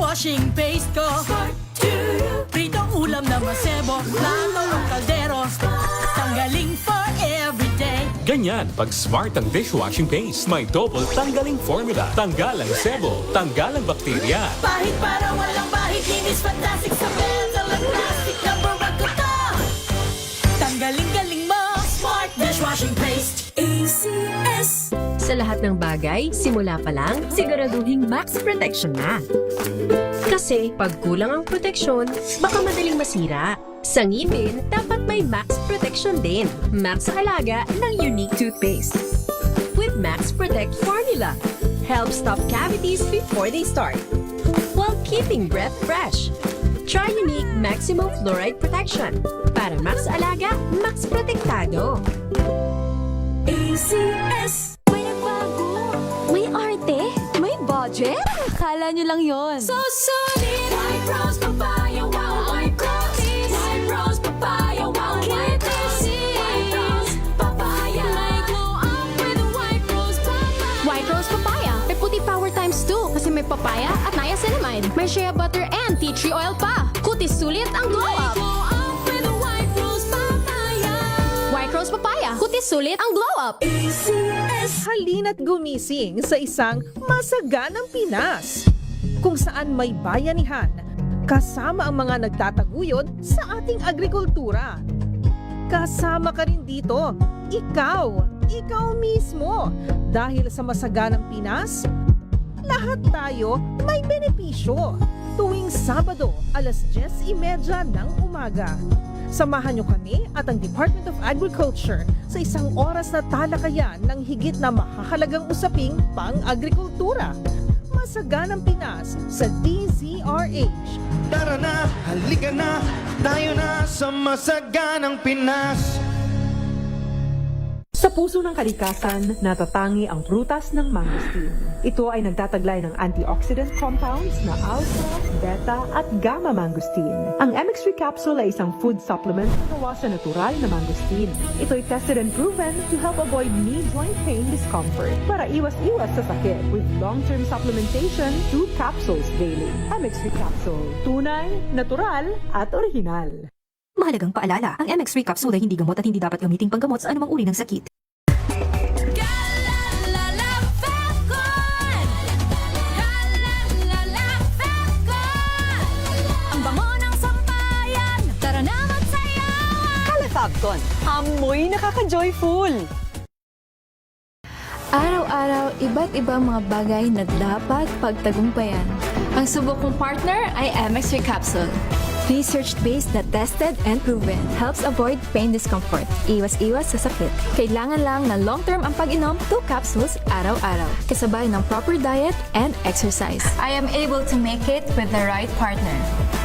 dishwashing paste ko. Pritong ulam na masebo, plano ng kaldero. Tanggaling for everyday. Ganyan pag smart ang dishwashing paste. May double tanggaling formula. Tanggal ang sebo, tanggal ang bakterya. Bahit para walang bahit, linis fantastic sa belt. Alang plastic, number one ko to. Tanggaling-galing mo, smart dishwashing paste. ACS. Sa lahat ng bagay, simula pa lang, siguraduhing max protection na. Kasi pag kulang ang proteksyon, baka madaling masira. Sa ngipin, dapat may max protection din. Max sa halaga ng unique toothpaste. With Max Protect Formula, help stop cavities before they start, while keeping breath fresh. Try unique maximum fluoride protection. Para max alaga, max protektado. ACS. May nagbago. May arte. May budget. Akala nyo lang yon. So solid. White rose papaya, wow, white rose. White rose papaya, wow, white rose. White rose papaya. May glow up with a white rose papaya. White rose papaya. May puti power times 2 kasi may papaya at niacinamide. May shea butter and tea tree oil pa. Kutis sulit ang glow May up. glow up with a white rose papaya. White rose papaya. Kutis sulit ang glow up. ACS. Halina't gumising sa isang masaganang Pinas, kung saan may bayanihan, kasama ang mga nagtataguyod sa ating agrikultura. Kasama ka rin dito, ikaw mismo. Dahil sa masaganang Pinas, lahat tayo may benepisyo. Tuwing Sabado, alas 10:30 ng umaga. Samahan niyo kami at ang Department of Agriculture sa isang oras na talakayan ng higit na mahahalagang usaping pang-agrikultura. Masaganang Pinas sa DZRH. Tara na, halika na, tayo na sa masaganang Pinas. Sa puso ng kalikasan, natatangi ang prutas ng mangosteen. Ito ay nagtataglay ng antioxidant compounds na alpha, beta at gamma mangosteen. Ang MX3 capsule ay isang food supplement na gawa sa natural na mangosteen. Ito ay tested and proven to help avoid knee joint pain discomfort para iwas-iwas sa sakit with long-term supplementation 2 capsules daily. MX3 capsule, tunay, natural at original. Mahalagang paalala, ang MX3 capsule ay hindi gamot at hindi dapat gamiting panggamot sa anumang uri ng sakit. Ang bango ng sampayan. Tara na magsayawan. Calafabcon, amoy nakaka-joyful! Araw-araw, iba't ibang mga bagay na dapat pagtagumpayan. Ang subok kong partner ay MX3 Capsule. Research-based na tested and proven. Helps avoid pain discomfort. Iwas-iwas sa sakit. Kailangan lang na long-term ang pag-inom 2 capsules araw-araw. Kasabay ng proper diet and exercise. I am able to make it with the right partner.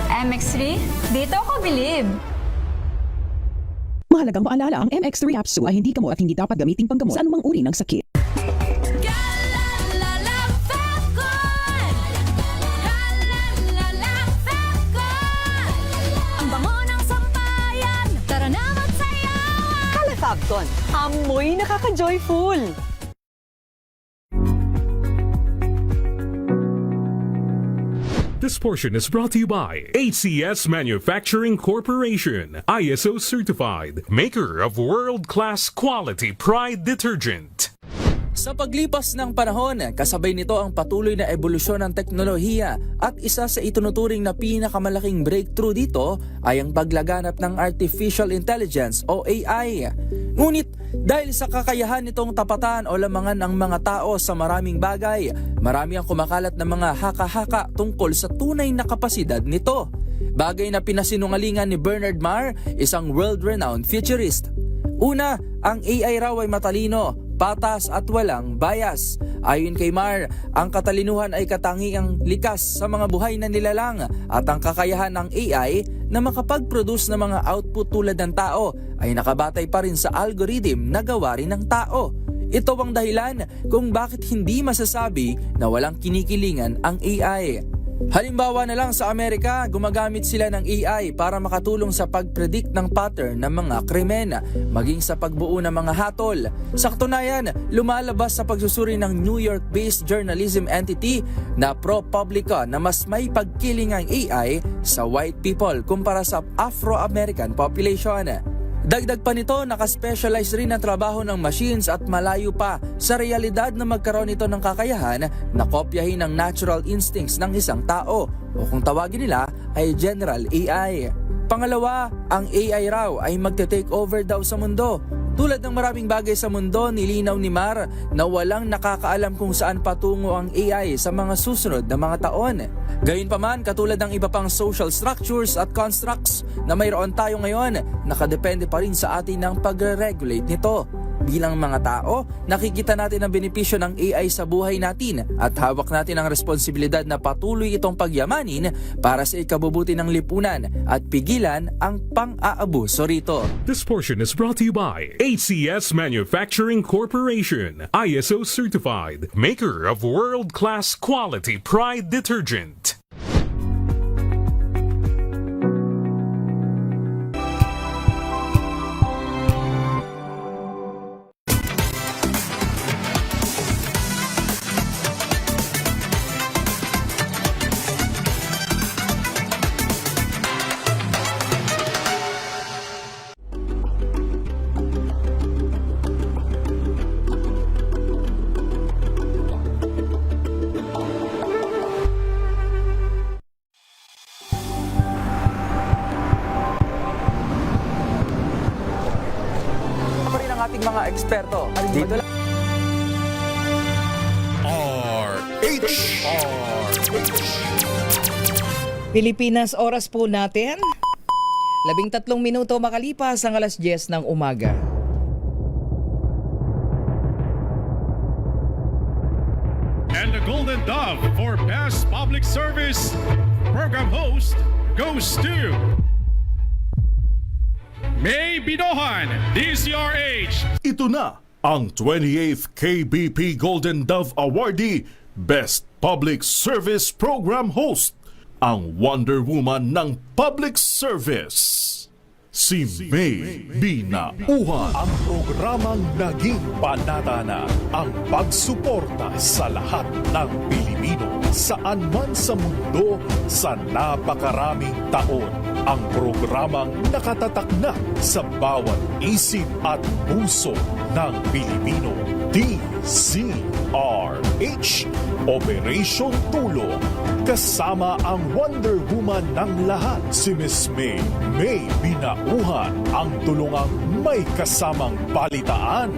MX3, dito ako believe. Mahalagang paalala, ang MX3 capsule ay hindi gamot at hindi dapat gamiting panggamot sa anumang uri ng sakit. Calafabcon, amoy nakaka-joyful! This portion is brought to you by ACS Manufacturing Corporation, ISO certified, maker of world-class quality Pride detergent. Sa paglipas ng panahon, kasabay nito ang patuloy na ebolusyon ng teknolohiya at isa sa itunuturing na pinakamalaking breakthrough dito ay ang paglaganap ng Artificial Intelligence o AI. Ngunit dahil sa kakayahan nitong tapatan o lamangan ang mga tao sa maraming bagay, marami ang kumakalat na mga haka-haka tungkol sa tunay na kapasidad nito. Bagay na pinasinungalingan ni Bernard Marr, isang world-renowned futurist. Una, ang AI raw ay matalino, patas at walang bias. Ayon kay Marr, ang katalinuhan ay katangiang likas sa mga buhay na nilalang at ang kakayahan ng AI na makapag-produce ng mga output tulad ng tao ay nakabatay pa rin sa algorithm na gawa rin ng tao. Ito ang dahilan kung bakit hindi masasabi na walang kinikilingan ang AI. Halimbawa na lang sa Amerika, gumagamit sila ng AI para makatulong sa pag-predict ng pattern ng mga krimen, maging sa pagbuo ng mga hatol. Sa katunayan, lumalabas sa pagsusuri ng New York-based journalism entity na ProPublica na mas may pagkiling ang AI sa white people kumpara sa Afro-American population. Dagdag pa nito, nakaspecialize rin ang trabaho ng machines at malayo pa sa realidad na magkaroon ito ng kakayahan na kopyahin ang natural instincts ng isang tao o kung tawagin nila ay General AI. Pangalawa, ang AI raw ay magte-take over daw sa mundo. Tulad ng maraming bagay sa mundo, nilinaw ni Mar na walang nakakaalam kung saan patungo ang AI sa mga susunod na mga taon. Gayunpaman, katulad ng iba pang social structures at constructs na mayroon tayo ngayon, nakadepende pa rin sa atin ng pagre-regulate nito. Bilang mga tao, nakikita natin ang benepisyo ng AI sa buhay natin at hawak natin ang responsibilidad na patuloy itong pagyamanin para sa ikabubuti ng lipunan at pigilan ang pang-aabuso rito. This portion is brought to you by ACS Manufacturing Corporation, ISO certified, maker of world-class quality Pride detergent. Pa rin ang ating mga eksperto. Dito lang. Pilipinas, oras po natin 13 minuto makalipas ang 10:00 ng umaga. And the Golden Dove for Best Public Service Program Host goes to May Binohan, DCRH. Ito na ang 28th KBP Golden Dove Awardee Best Public Service Program Host, ang Wonder Woman ng Public Service, si May Binauhan. Ang programang naging panatana, ang pagsuporta sa lahat ng Pilipino saan man sa mundo sa napakaraming taon. Ang programang nakatatak na sa bawat isip at puso ng Pilipino. DZRH, Operation Tulong. Kasama ang Wonder Woman ng lahat, si Miss May Binauhan, ang tulungang may kasamang balitaan.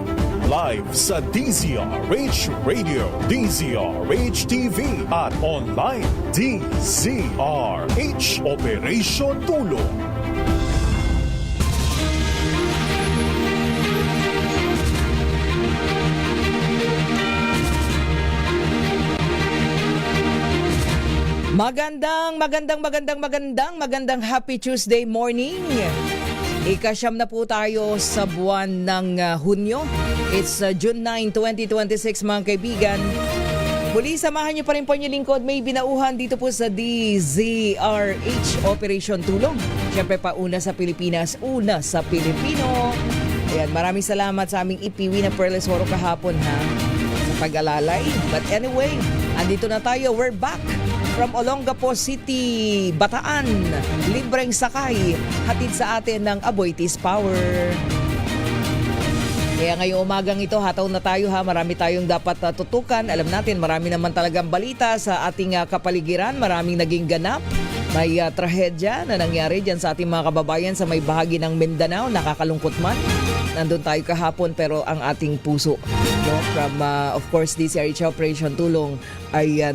Live sa DZRH Radio, DZRH TV at online DZRH Operation Tulong. Magandang Happy Tuesday morning. Ikasyam na po tayo sa buwan ng Hunyo. It's June 9, 2026 mga kaibigan. Muli samahan niyo pa rin po yung lingkod May Binauhan dito po sa DZRH Operation Tulong. Siyempre una sa Pilipinas, una sa Pilipino. Ayan, maraming salamat sa aming ipiwi na Perles Oro kahapon ha, sa pag-alalay. But anyway, andito na tayo, we're back. From Olongapo City, Bataan, libreng sakay, hatid sa atin ng Aboitiz Power. Kaya ngayong umagang ito, hataw na tayo ha, marami tayong dapat tutukan. Alam natin, marami naman talagang balita sa ating kapaligiran, maraming naging ganap. May trahedya na nangyari dyan sa ating mga kababayan sa may bahagi ng Mindanao, nakakalungkot man. Nandun tayo kahapon pero ang ating puso, no, from of course DCRH Operation Tulong ay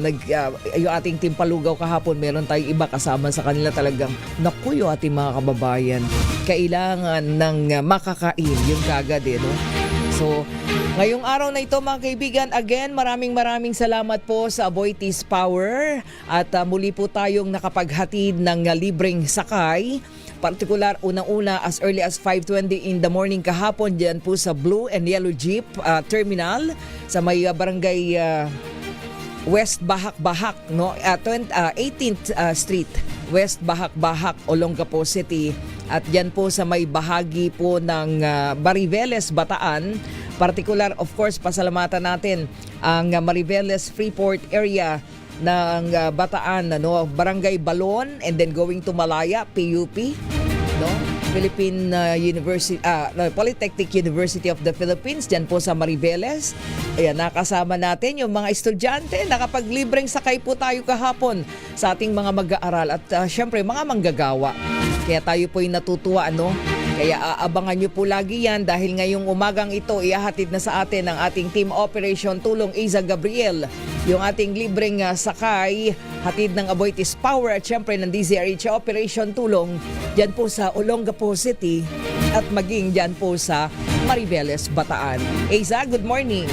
yung ating timpalugaw kahapon, meron tayong iba kasama sa kanila, talagang naku yung ating mga kababayan kailangan ng makakain yung kagad no. So ngayong araw na ito mga kaibigan, again maraming salamat po sa Aboitiz Power at muli po tayong nakapaghatid ng libreng sakay. Partikular, unang-una as early as 5:20 in the morning kahapon dyan po sa Blue and Yellow Jeep Terminal sa may barangay West Bahak-Bahak, no? 18th Street, West Bahak-Bahak, Olongapo City. At yan po sa may bahagi po ng Mariveles, Bataan. Particular, of course, pasalamatan natin ang Mariveles Freeport area ng Bataan, no? Barangay Balon, and then going to Malaya, PUP, no? Philippine Polytechnic University of the Philippines, dyan po sa Mariveles. Ayan, nakasama natin yung mga estudyante. Nakapaglibreng sakay po tayo kahapon sa ating mga mag-aaral at syempre mga manggagawa. Kaya tayo po'y natutuwa, ano? Kaya aabangan nyo po lagi yan dahil ngayong umagang ito ihahatid na sa atin ang ating Team Operation Tulong Iza Gabriel. Yung ating libreng sakay, hatid ng Aboitiz Power at syempre ng DZRH Operation Tulong dyan po sa Olongapo City at maging dyan po sa Mariveles, Bataan. Iza, good morning.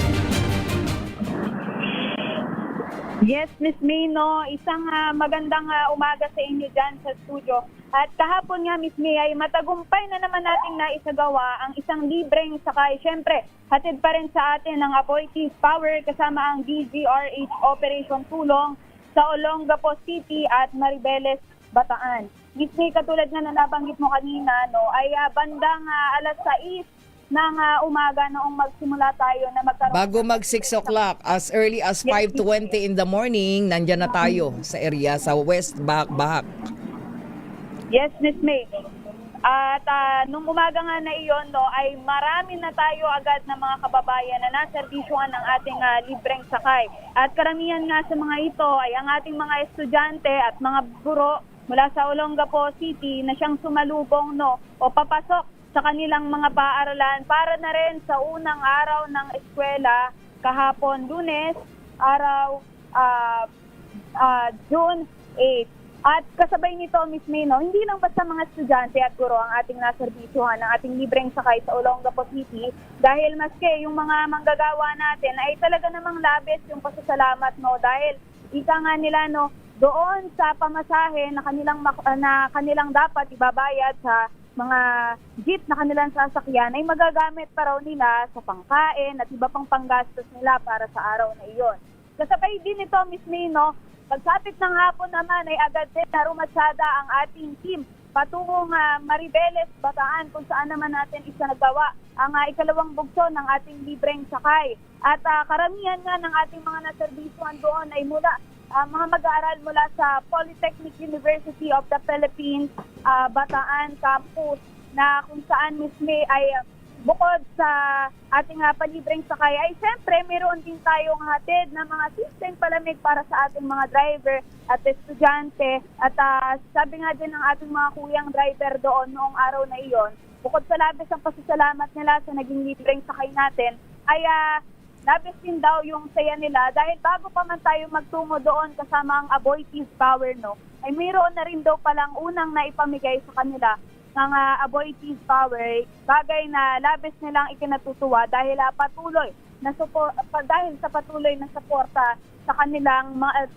Yes, Miss May, no? Isang magandang umaga sa inyo dyan sa studio. At kahapon nga, Miss May, ay matagumpay na naman nating naisagawa ang isang libreng sakay. Siyempre, hatid pa rin sa atin ang Aboitiz Power kasama ang DZRH Operation Tulong sa Olongapo City at Mariveles, Bataan. Miss May, katulad nga na nabanggit mo kanina, no, ay bandang alas 6 ng umaga noong magsimula tayo na magkaroon. Bago mag 6 o'clock, as early as 5:20 in the morning, nandyan na tayo sa area sa West Bahak-Bahak. Yes, Miss May. At nung umaga nga na iyon, no, ay marami na tayo agad na mga kababayan na naservisyohan ng ating libreng sakay. At karamihan nga sa mga ito ay ang ating mga estudyante at mga guro mula sa Olongapo City na siyang sumalubong, no, o papasok sa kanilang mga paaralan para na rin sa unang araw ng eskwela kahapon Lunes, araw June 8. At kasabay nito, Miss May, no, hindi lang basta mga estudyante at guro ang ating naserbisyuhan ng ating libreng sakay sa Olongapo City dahil maski yung mga manggagawa natin ay talaga namang labis yung pasasalamat, no, dahil ika nga nila, no, doon sa pamasahe na kanilang dapat ibabayad sa mga jeep na kanilang sasakyan ay magagamit pa raw nila sa pangkain at iba pang panggastos nila para sa araw na iyon. Kasabay din ito, Miss May, no, pagsapit ng hapon naman ay agad din na rumatsada ang ating team patungong Mariveles, Bataan kung saan naman natin isinagawa ang ikalawang bugso ng ating libreng sakay. At karamihan nga ng ating mga naserbisyuhan doon ay mula mga mag-aaral mula sa Polytechnic University of the Philippines, Bataan Campus, na kung saan Miss May ay bukod sa ating palibreng sakay ay siyempre meron din tayong hatid na mga system palamig para sa ating mga driver at estudyante. At sabi nga din ng ating mga kuyang driver doon noong araw na iyon, bukod sa labis ang pasasalamat nila sa naging libreng sakay natin, ay labis din daw yung saya nila dahil bago pa man tayo magtungo doon kasama ang Aboitiz Power, no, ay mayroon na rin daw palang unang naipamigay sa kanila ng Aboitiz Power, bagay na labis nilang ikinatutuwa dahil dahil sa patuloy na suporta sa kanilang mga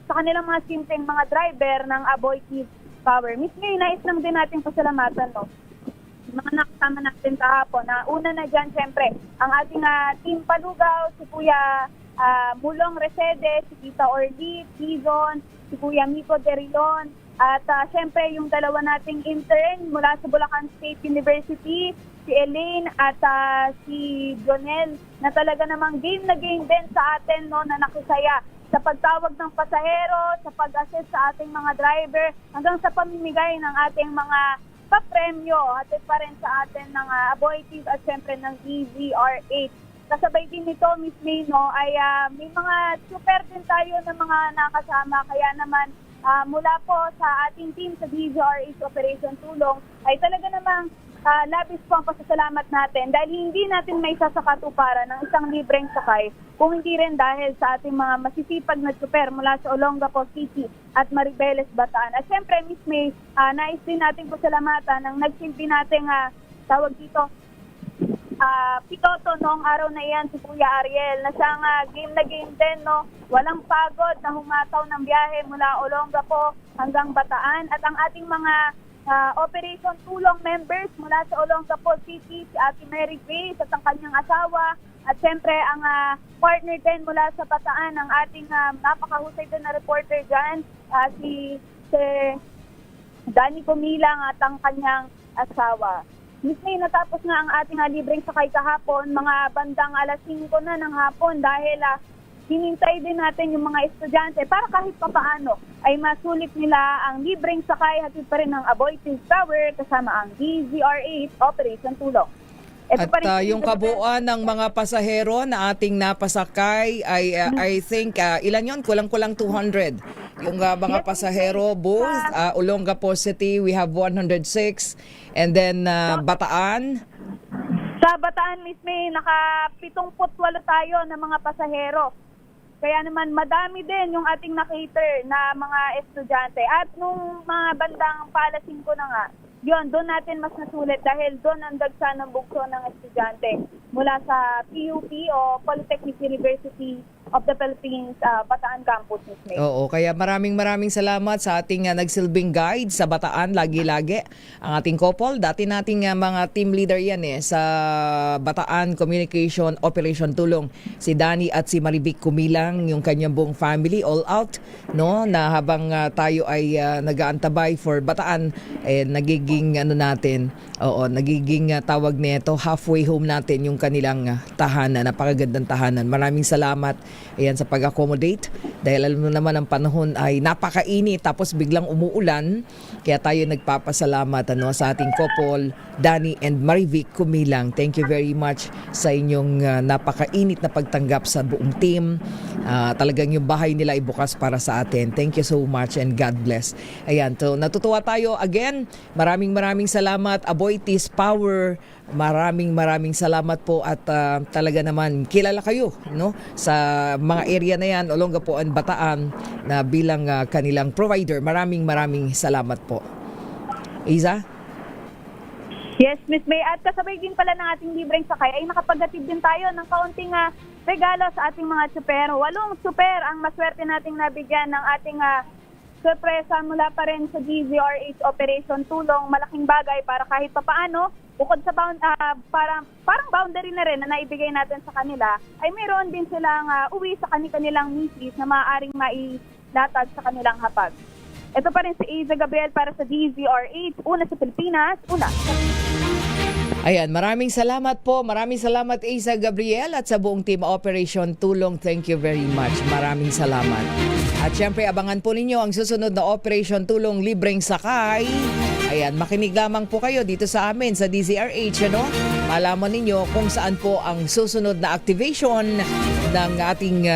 simpleng mga driver ng Aboitiz Power. Miss May, nais lang din natin pasalamatan, no, mga nakasama natin kahapon. Una na dyan, siyempre, ang ating Team Palugaw, si Kuya Mulong Resede, si Tita Orly Tizon, si Kuya Miko Derilon, at siyempre yung dalawa nating intern mula sa Bulacan State University, si Elaine at si Jonel, na talaga namang game na game din sa atin, no, na nakisaya sa pagtawag ng pasahero, sa pag-assist sa ating mga driver, hanggang sa pamimigay ng ating mga papremyo, hatid pa rin sa atin ng Aboitiz at siyempre ng DZRH. Kasabay din nito, Miss May, no, ay may mga super din tayo na mga nakasama, kaya naman mula po sa ating team sa DZRH Operation Tulong ay talaga namang labis po ang pasasalamat natin dahil hindi natin may sasakatuparan ng isang libreng sakay kung hindi rin dahil sa ating mga masisipag na super mula sa Olongapo City at Mariveles, Bataan. At siyempre, Miss May, nais din natin pasalamatan ang nagsilbi nating tawag dito piloto noong araw na iyan, si Kuya Ariel, na siyang game na game din, no, walang pagod na humataw ng biyahe mula Olongapo hanggang Bataan. At ang ating mga Operation Tulong members mula sa Olongapo City, si Ate Mary Grace at ang kanyang asawa, At siyempre, ang partner din mula sa Bataan, ang ating napakahusay din na reporter dyan, si Danny Comilang at ang kanyang asawa. Miss May, natapos nga ang ating libreng sakay kahapon, mga bandang 5:00 na ng hapon dahil hinintay din natin yung mga estudyante para kahit papaano ay masulit nila ang libreng sakay hatid pa rin ng Aboitiz Tower kasama ang DZRH Operation Tulong. Ito pa rin yung kabuuan ng mga pasahero na ating napasakay ay I think ilan yon? Kulang-kulang 200. Yung mga pasahero both Olongapo City we have 106 and then Bataan. Sa Bataan, Miss May, naka-78 tayo ng mga pasahero. Kaya naman madami din yung ating na-cater na mga estudyante. At nung mga bandang 5:00 na nga, yun, doon natin mas nasulit dahil doon ang dagsa ng bugso ng estudyante mula sa PUP o Polytechnic University of the Philippines, Bataan Campus, Miss May. Oo, kaya maraming salamat sa ating nagsilbing guide sa Bataan lagi-lagi. Ang ating couple, dati nating mga team leader yan sa Bataan Communication Operation Tulong. Si Danny at si Marivic Kumilang, yung kanyang buong family, all out, no? Na habang tayo ay nag-aantabay for Bataan, nagiging nagiging tawag nito, halfway home natin yung kanilang tahanan, napakagandang tahanan. Maraming salamat sa pag-accommodate dahil alam mo naman ang panahon ay napakainit tapos biglang umuulan, kaya tayo nagpapasalamat sa ating couple, Danny and Marivic Kumilang. Thank you very much sa inyong napakainit na pagtanggap sa buong team. Talagang yung bahay nila ay bukas para sa atin. Thank you so much and God bless. Ayan, so natutuwa tayo again. Maraming salamat, Aboitiz Power. Maraming salamat po at talaga naman kilala kayo sa mga area na yan, Olongapo and Bataan na bilang kanilang provider. Maraming salamat po. Iza? Yes, Miss May. At kasabay din pala ng ating libreng sakay ay nakapaghatid din tayo ng kaunting regalo sa ating mga tsuper. 8 tsuper ang maswerte nating nabigyan ng ating sorpresa mula pa rin sa DZRH Operation Tulong. Malaking bagay para kahit papaano, bukod sa parang boundary na rin na naibigay natin sa kanila, ay mayroon din silang uwi sa kanilang misis na maaaring mailatag sa kanilang hapag. Ito pa rin si Iza Gabriel para sa DZRH, una sa Pilipinas, una. Ayan, maraming salamat po. Maraming salamat Iza Gabriel at sa buong team Operation Tulong. Thank you very much. Maraming salamat. At syempre, abangan po ninyo ang susunod na Operation Tulong Libreng Sakay. Ayan, makinig lamang po kayo dito sa amin sa DZRH, Malaman ninyo kung saan po ang susunod na activation ng ating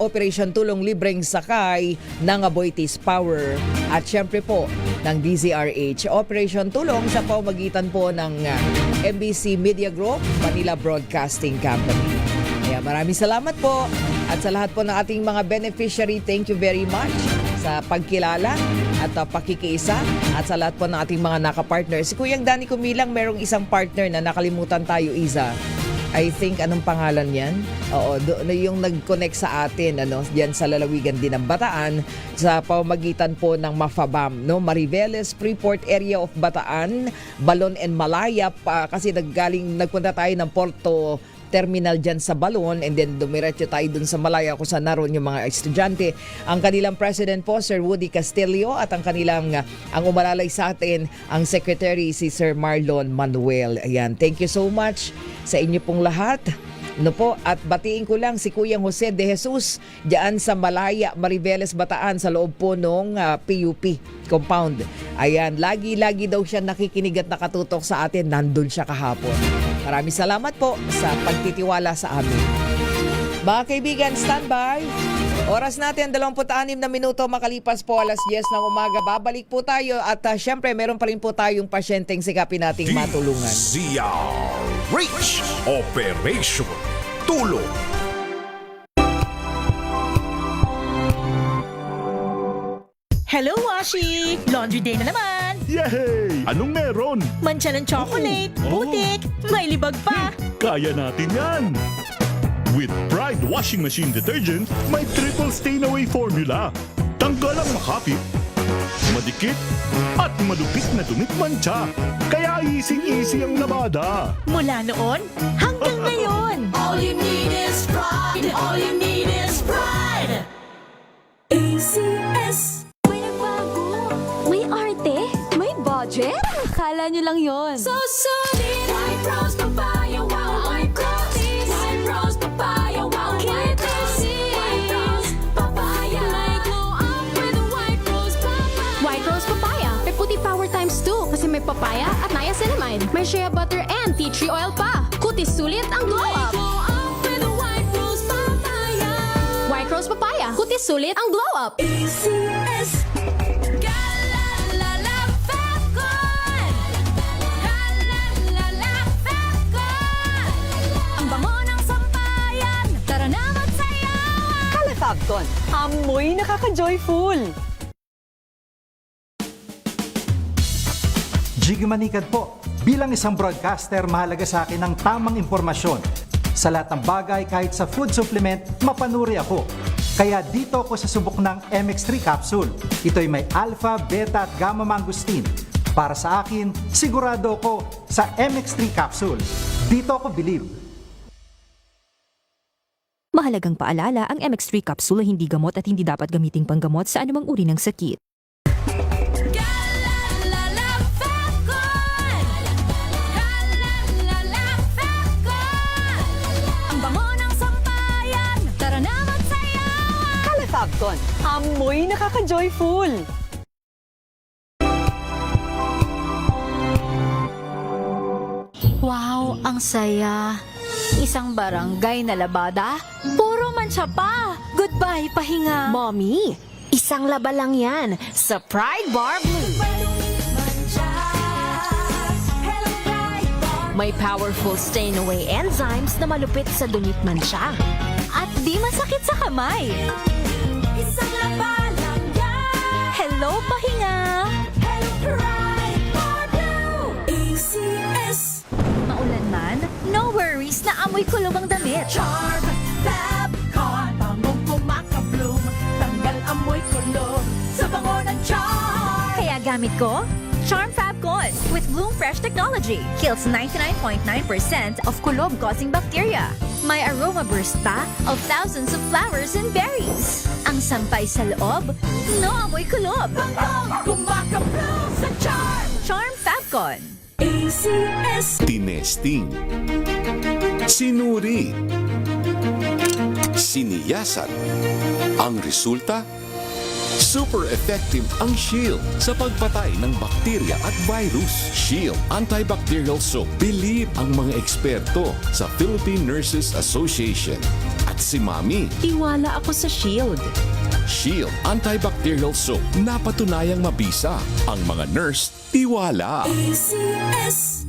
Operation Tulong Libreng Sakay ng Aboitiz Power. At syempre po, ng DZRH Operation Tulong sa pamamagitan po ng MBC Media Group, Manila Broadcasting Company. Kaya maraming salamat po. At sa lahat po ng ating mga beneficiary, thank you very much sa pagkilala at pakikiisa. At sa lahat po ng ating mga nakapartner. Si Kuyang Danny Kumilang, merong isang partner na nakalimutan tayo, Iza. I think, anong pangalan yan? Oo, yung nag-connect sa atin, diyan sa lalawigan din ng Bataan, sa pamamagitan po ng Mafabam, Mariveles, Freeport area of Bataan, Balon and Malaya, kasi nagpunta tayo ng Porto Terminal dyan sa Balon and then dumiretso tayo dun sa Malaya kung saan naroon yung mga estudyante. Ang kanilang president po, Sir Woody Castillo, at ang kanilang, ang umalalay sa atin, ang secretary, si Sir Marlon Manuel. Ayan, thank you so much sa inyo pong lahat. At batiin ko lang si Kuyang Jose de Jesus diyan sa Malaya, Mariveles, Bataan sa loob po nung PUP compound. Ayan, lagi daw siya nakikinig at nakatutok sa atin. Nandun siya kahapon. Maraming salamat po sa pagtitiwala sa amin. Mga kaibigan, standby. Oras natin 26 na minuto makalipas po 10:00 ng umaga. Babalik po tayo at syempre meron pa rin po tayong pasyenteng sikapin nating matulungan. DZRH Operation Tulong. Hello, Washi! Laundry day na naman! Yay! Anong meron? Mancha ng chocolate, putik, may libag pa! Kaya natin yan! With Pride Washing Machine Detergent, may triple stain away formula. Tanggal ang makapit, madikit at malupit na dumit mancha. Kaya easy-easy ang labada. Mula noon hanggang ngayon. All you need is pride. All you need is pride. ACS. May nagbago. May arte. May budget. Akala nyo lang yon. So solid. White rose papaya, wow, white rose. White rose papaya, wow, white rose. White rose papaya. May glow up with white rose papaya. White Rose Papaya. May puti power times 2 kasi may papaya at niacinamide. May shea butter and tea tree oil pa. Kutis sulit ang glow up. Glow up with white rose papaya. White Rose Papaya. Kutis sulit ang glow up. ACS. Galalala Fapcon. Galalala Fapcon. Ang bango ng sampayan. Tara na magsayawan. Kalafabcon, amoy nakaka-joyful. Jiggy Manikad po. Bilang isang broadcaster, mahalaga sa akin ang tamang impormasyon. Sa lahat ng bagay, kahit sa food supplement, mapanuri ako. Kaya dito ako sa subok ng MX3 capsule. Ito'y may alpha, beta at gamma mangosteen. Para sa akin, sigurado ako sa MX3 capsule. Dito ako believe. Mahalagang paalala, ang MX3 capsule ay hindi gamot at hindi dapat gamiting panggamot sa anumang uri ng sakit. Galalala Fapcon. Galalala Fapcon. Ang bango ng sampayan. Tara na magsayawan. Kalafabcon, amoy nakaka-joyful. Wow, ang saya. Isang barangay na labada, puro mancha pa. Goodbye, pahinga. Mommy, isang laba lang yan sa Pride Bar Blue. May powerful stain-away enzymes na malupit sa dumit mancha. At di masakit sa kamay. Isang laba lang yan. Hello, pahinga. Hello, Pride Bar Blue. ACS. Maulan man, no worries na amoy kulog ang damit. Charm Fapcon. Bangong kumaka-bloom. Tanggal amoy kulog sa bango ng charm. Kaya gamit ko, Charm Fapcon with Bloom Fresh Technology. Kills 99.9% of kulob-causing bacteria. May aroma burst pa of thousands of flowers and berries. Ang sampay sa loob, no amoy kulob. Bangong kumaka-bloom sa charm. Charm Fapcon. ACS. Tinesting, sinuri, siniyasan. Ang resulta? Super effective ang Shield sa pagpatay ng bakterya at virus. Shield Antibacterial Soap. Believe ang mga eksperto sa Philippine Nurses Association. At si Mami. Tiwala ako sa Shield. Shield Antibacterial Soap. Napatunayang mabisa. Ang mga nurse, tiwala. ACS.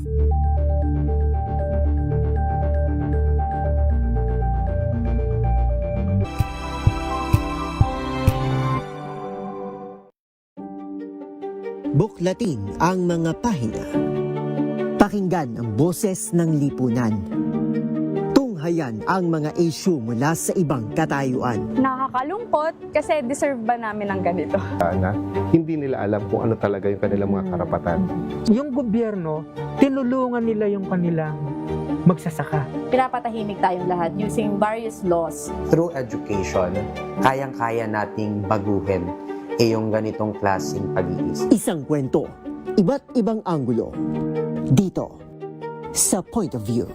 Buklatin ang mga pahina. Pakinggan ang boses ng lipunan. Tunghayan ang mga issue mula sa ibang katayuan. Nakakalungkot kasi deserve ba namin ng ganito? Na hindi nila alam kung ano talaga yung kanilang mga karapatan. Yung gobyerno, tinulungan nila yung kanilang magsasaka. Pinapatahimik tayong lahat using various laws. Through education, kayang-kaya nating baguhin yung ganitong klaseng pag-iisip. Isang kwento, iba't ibang anggulo. Dito, sa Point of View.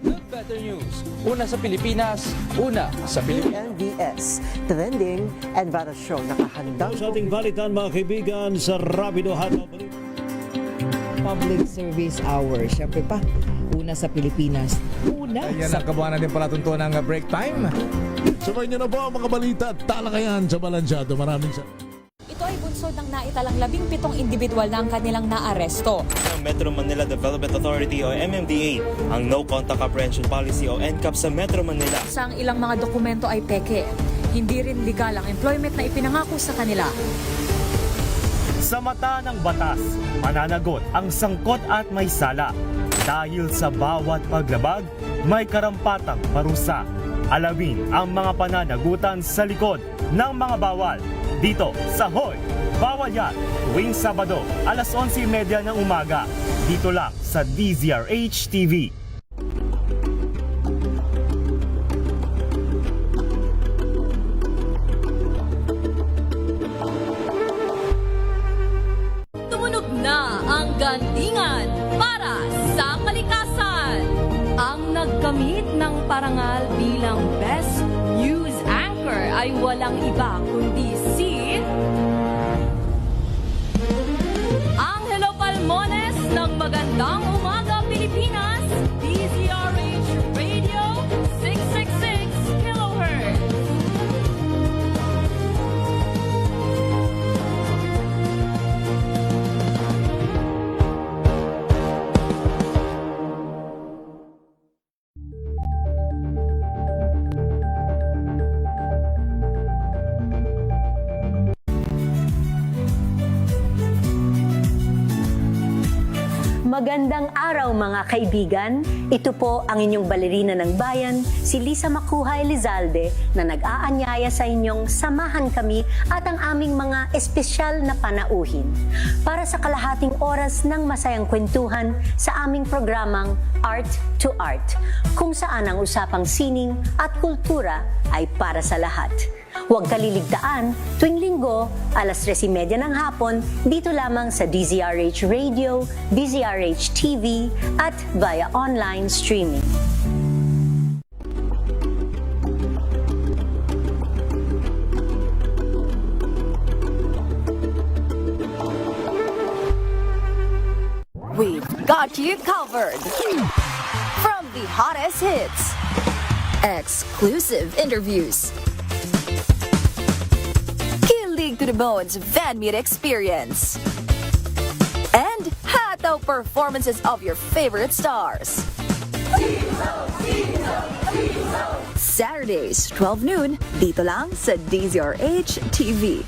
Good Better News. Una sa Pilipinas, una sa Pilipinas. NBS, Trending and Viral Show. Nakahanda sa ating balitan mga kaibigan sa Rapido Hataw. Public Service Hour. Siyempre pa, una sa Pilipinas. Una Yan ang kabuuan natin palatuntunan ng break time. Sabay niyo na po ang mga balita at talakayan sa Balansyado. Maraming Ito ay bunsod ng naitalang 17 individual na ang kanilang naaresto. Ang Metro Manila Development Authority o MMDA ang No Contact Apprehension Policy o NCAP sa Metro Manila. Sa ang ilang mga dokumento ay peke. Hindi rin legal ang employment na ipinangako sa kanila. Sa mata ng batas, mananagot ang sangkot at may sala. Dahil sa bawat paglabag, may karampatang parusa. Alamin ang mga pananagutan sa likod ng mga bawal dito sa Hoy! Bawal Yan! Tuwing Sabado, alas 11:30 ng umaga. Dito lang sa DZRH TV. Tumunog na ang gandingan para sa kalikasan. Ang nagkamit ng parangal bilang Best News Anchor ay walang iba kundi si Angelo Palmones ng Magandang Umaga Pilipinas, DZRH Radio 666 kHz. Magandang araw mga kaibigan. Ito po ang inyong balerina ng bayan, si Lisa Makuha Elizalde, na nag-aanyaya sa inyong samahan kami at ang aming mga espesyal na panauhin para sa kalahating oras ng masayang kwentuhan sa aming programang Art to Art, kung saan ang usapang sining at kultura ay para sa lahat. Huwag kaliligtaan, tuwing linggo, alas 3:30 ng hapon, dito lamang sa DZRH Radio, DZRH TV, at via online streaming. We've got you covered. From the hottest hits, exclusive interviews, kilig to the bones fan meet experience, and hataw performances of your favorite stars. Saturdays, 12 noon, dito lang sa DZRH TV.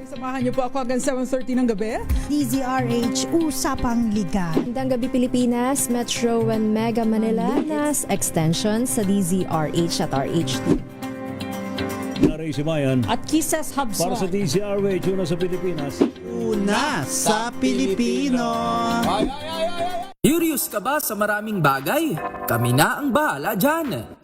Samahan niyo po ako hanggang 7:30 ng gabi. DZRH Usapang Liga. Magandang gabi Pilipinas, Metro and Mega Manila, nas extension sa DZRH at RH2. Naray si Mayan. At Kisses Hubson. Para sa DZRH, una sa Pilipinas. Una sa Pilipino. Curious ka ba sa maraming bagay? Kami na ang bahala dyan.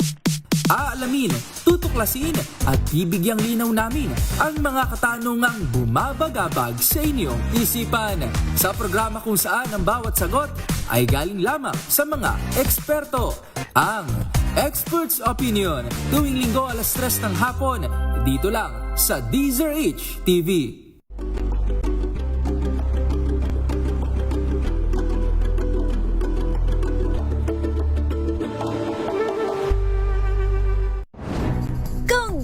Aalamin, tutuklasin at bibigyang linaw namin ang mga katanungang bumabagabag sa inyong isipan. Sa programa kung saan ang bawat sagot ay galing lamang sa mga eksperto. Ang Expert's Opinion, tuwing linggo alas 3 ng hapon, dito lang sa DZRH TV.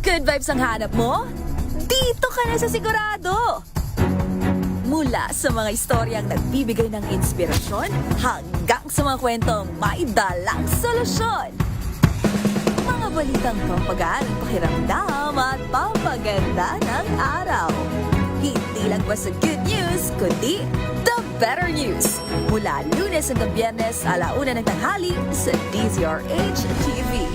Good vibes ang hanap mo? Dito ka na sa sigurado! Mula sa mga istoryang nagbibigay ng inspirasyon hanggang sa mga kwentong may dalang solusyon. Mga balitang pampagaan ang pakiramdam at pampaganda ng araw. Hindi lang ba sa good news, kundi the better news. Mula Lunes hanggang Biyernes, 1:00 ng tanghali sa DZRH TV.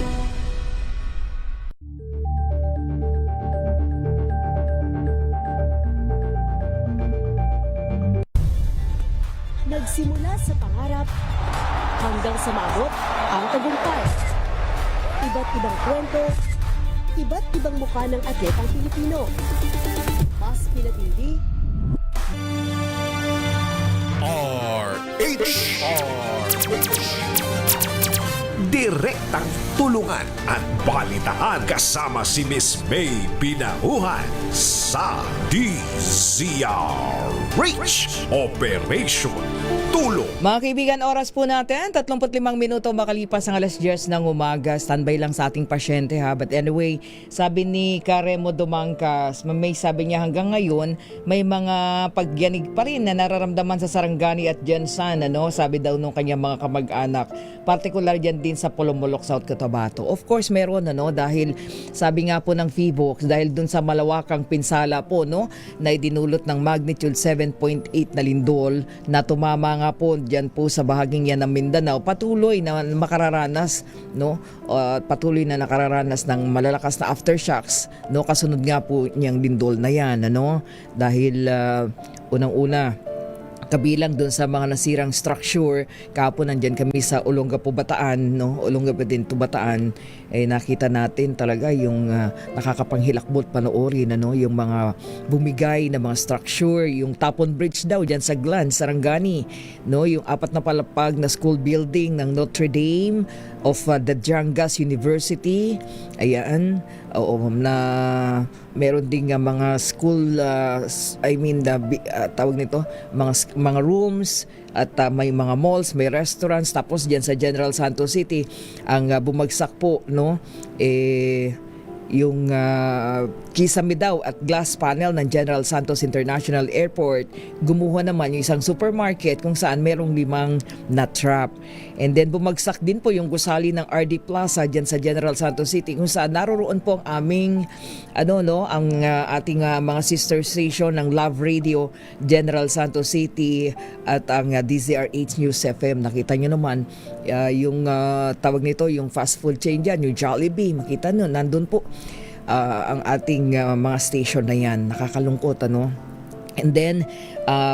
Nagsimula sa pangarap hanggang sa maabot ang tagumpay. Iba't ibang kwento, iba't ibang mukha ng atletang Pilipino. Mas pinatindi. Direktang tulungan at balitaan kasama si Miss May Pinahuhan sa DZRH Operation Tulong. Mga kaibigan, oras po natin, 35 minuto makalipas ang alas 10 ng umaga. Standby lang sa ating pasyente ha. But anyway, sabi ni Karemo Dumangkas, may sabi niya hanggang ngayon, may mga pagyanig pa rin na nararamdaman sa Sarangani at Jensan. Sabi daw nung kanyang mga kamag-anak. Particular dyan din sa Polomolok, South Cotabato. Of course, meron dahil sabi nga po ng PHIVOLCS, dahil dun sa malawakang pinsala po na idinulot ng magnitude 7.8 na lindol na tumama tumama nga po diyan po sa bahaging yan ng Mindanao, patuloy na makararanas, no? Patuloy na nakararanas ng malalakas na aftershocks, no? Kasunod nga po niyang lindol na yan, ano? Dahil unang-una, kabilang doon sa mga nasirang structure, kahapon nandyan kami sa Olongapo Bataan, no? Olongapo din to Bataan, nakita natin talaga yung nakakapanghilakbot panoorin, ano? Yung mga bumigay na mga structure, yung Tapon Bridge daw dyan sa Glan, Sarangani, no? Yung 4 na palapag na school building ng Notre Dame of the Djangas University, ayan, na meron ding mga school, tawag nito, mga rooms, at may mga malls, may restaurants. Tapos diyan sa General Santos City, ang bumagsak po, no, yung kisame daw at glass panel ng General Santos International Airport. Gumuha naman yung isang supermarket kung saan merong 5 na-trap. And then bumagsak din po yung gusali ng RD Plaza dyan sa General Santos City, kung saan naroroon po ang aming ang ating mga sister station ng Love Radio General Santos City at ang DZRH News FM. Nakita nyo naman yung tawag nito, yung fast food chain dyan, yung Jollibee. Makita nyo, nandun po ang ating mga station na yan. Nakakalungkot, ano? And then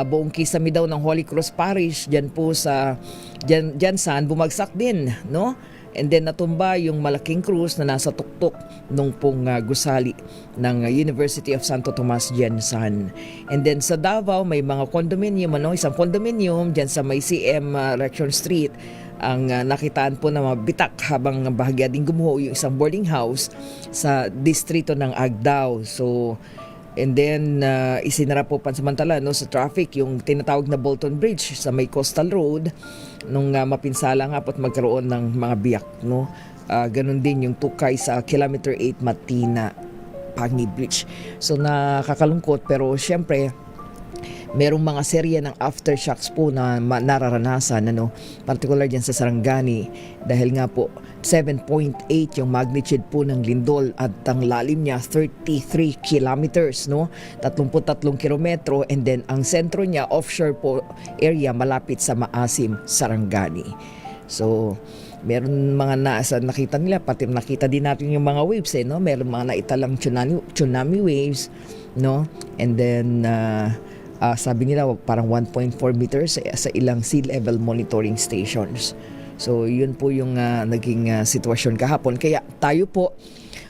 buong kisame daw ng Holy Cross Parish dyan po sa Jansan, bumagsak din, no? And then natumba yung malaking krus na nasa tuktok nung pong gusali ng University of Santo Tomas Jansan. And then sa Davao may mga condominium, ano? Isang condominium dyan sa may CM Rector Street ang nakitaan po na mabitak habang bahagya din gumuho yung isang boarding house sa distrito ng Agdao. So, and then isinara po pansamantala, no, sa traffic yung tinatawag na Bolton Bridge sa may Coastal Road nung mapinsala nga po at magkaroon ng mga biyak, no. Ganun din yung tukay sa Kilometer 8 Matina Pagni Bridge. So nakakalungkot, pero syempre merong mga serye ng aftershocks po na nararanasan, ano, particular dyan sa Sarangani, dahil nga po 7.8 yung magnitude po ng lindol at ang lalim niya 33 kilometers, no, 33 kilometro, and then ang sentro niya offshore po area malapit sa Maasim, Sarangani. So meron mga nakita nila, pati nakita din natin yung mga waves, no, meron mga naitalang tsunami waves, no, and then sabi nila parang 1.4 meters sa ilang sea level monitoring stations. So yun po yung naging sitwasyon kahapon. Kaya tayo po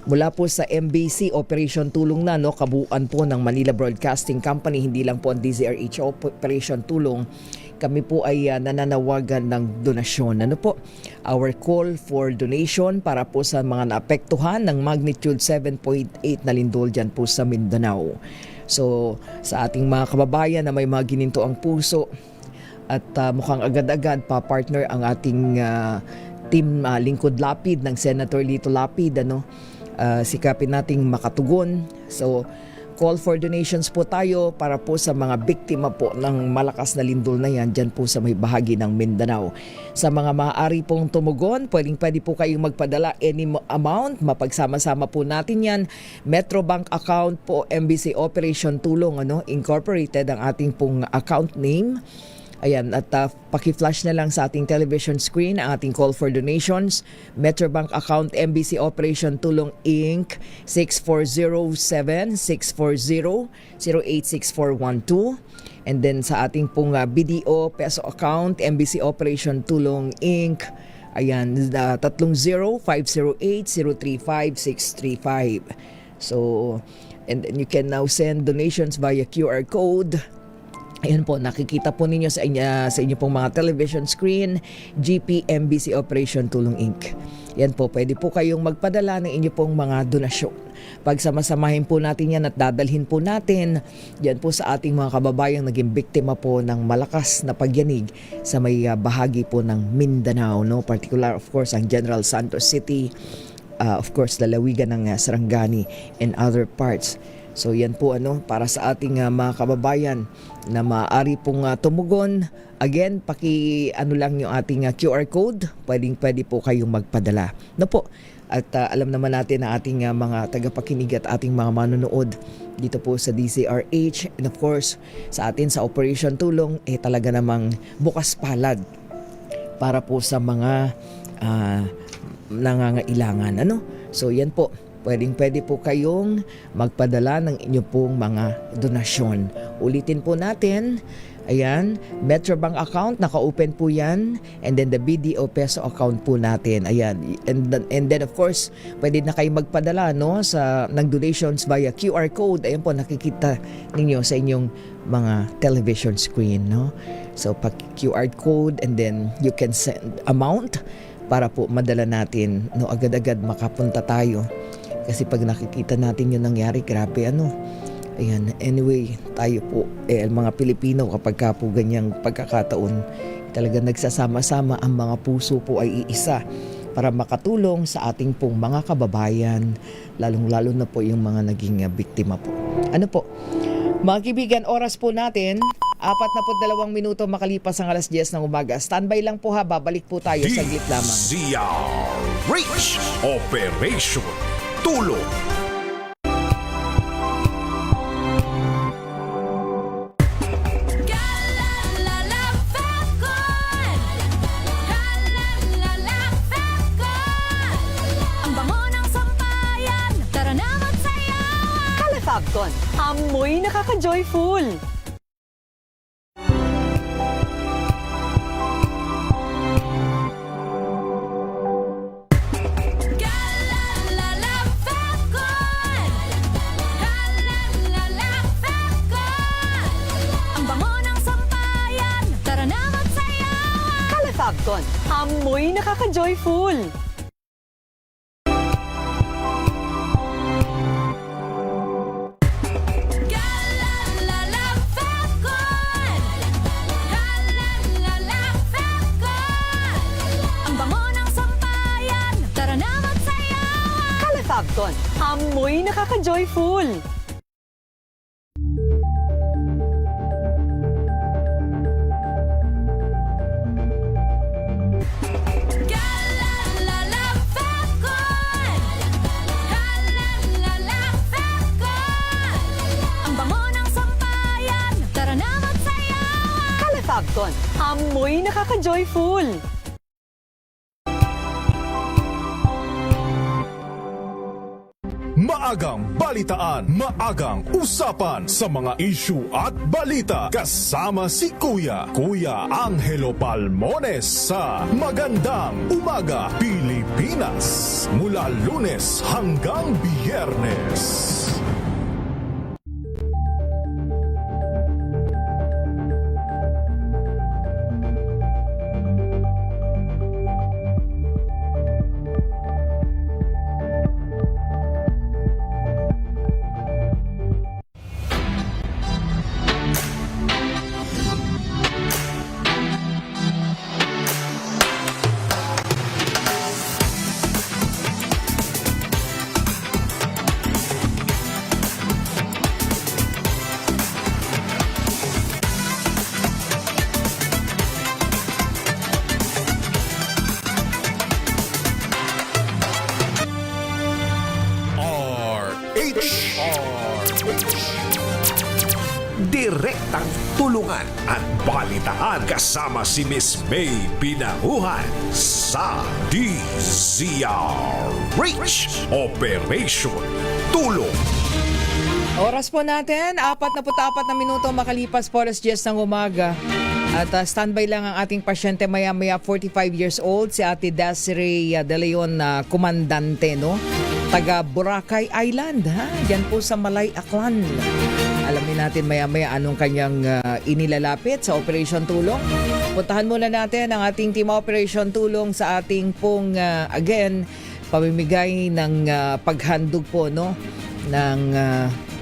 mula po sa MBC Operation Tulong na, no, kabuuan po ng Manila Broadcasting Company, hindi lang po ang DZRH Operation Tulong, kami po ay nananawagan ng donasyon. Ano po? Our call for donation para po sa mga naapektuhan ng magnitude 7.8 na lindol dyan po sa Mindanao. So sa ating mga kababayan na may mga gininto ang puso at mukhang agad-agad pa-partner ang ating team Lingkod Lapid ng Senator Lito Lapid, ano, sikapin nating makatugon. So call for donations po tayo para po sa mga biktima po ng malakas na lindol na yan dyan po sa may bahagi ng Mindanao. Sa mga maaari pong tumugon, pwede po kayong magpadala any amount, mapagsama-sama po natin yan. Metrobank account po, MBC Operation Tulong, ano, Incorporated ang ating pong account name. Ayan, at paki-flash na lang sa ating television screen ang ating call for donations. Metrobank account MBC Operation Tulong Inc. 6407-640-086412. And then sa ating pong BDO Peso account MBC Operation Tulong Inc. Ayan, 30-508-035-635. So, and then you can now send donations via QR code. Ayan po, nakikita po ninyo sa inyo pong mga television screen, GPMBC Operation Tulong Inc. Yan po, pwede po kayong magpadala ng inyo pong mga donasyon. Pagsamasamahin po natin yan at dadalhin po natin yan po sa ating mga kababayang naging biktima po ng malakas na pagyanig sa may bahagi po ng Mindanao, no? Particular of course ang General Santos City, of course lalawigan ng Sarangani and other parts. So yan po, ano, para sa ating mga kababayan na maaari pong tumugon. Again, lang yung ating QR code. Pwede po kayong magpadala. No po, At alam naman natin na ating mga tagapakinig at ating mga manonood dito po sa DZRH, and of course sa atin sa Operation Tulong, talaga namang bukas palad para po sa mga nangangailangan. So yan po, pwede po kayong magpadala ng inyo pong mga donasyon. Ulitin po natin, ayan, Metrobank account, naka-open po yan. And then the BDO Peso account po natin. Ayan. And then of course, pwede na kayo magpadala ng donations via QR code. Ayan po, nakikita ninyo sa inyong mga television screen. So, QR code, and then you can send amount para po madala natin. Agad-agad makapunta tayo. Kasi pag nakikita natin yung nangyari, grabe Ayan, anyway, tayo po, mga Pilipino, kapag ka po ganyang pagkakataon, talaga nagsasama-sama, ang mga puso po ay iisa para makatulong sa ating pong mga kababayan, lalong-lalo na po yung mga naging biktima po. Mga kaibigan, oras po natin, 42 minuto makalipas ang alas 10 ng umaga. Standby lang po ha, babalik po tayo saglit lamang. DZRH Operation Tulong. Fabcon, amoy nakaka-joyful. Ang bango ng sampayan, tara na magsayawan. Kala Fabcon, amoy nakaka-joyful. Fabcon, amoy nakaka-joyful. Ang bango ng sampayan, tara na magsayawan. Kala Fabcon, amoy nakaka-joyful. Maagang balitaan, maagang usapan sa mga issue at balita. Kasama si Kuya Angelo Palmones sa Magandang Umaga Pilipinas. Mula Lunes hanggang Biyernes. Direktang tulungan at balitaan kasama si Miss May Pinahuhan sa DZRH Operation Tulong. Oras po natin, 44 na minuto makalipas po alas 10 ng umaga. At standby lang ang ating pasyente maya-maya, 45 years old, si Ate Desiree De Leon, komandante, taga Boracay Island, Diyan po sa Malay, Aklan. Alamin natin maya-maya anong kanyang inilalapit sa Operation Tulong. Puntahan muna natin ang ating Team Operation Tulong sa ating pong, again, pamimigay ng paghandog po, ng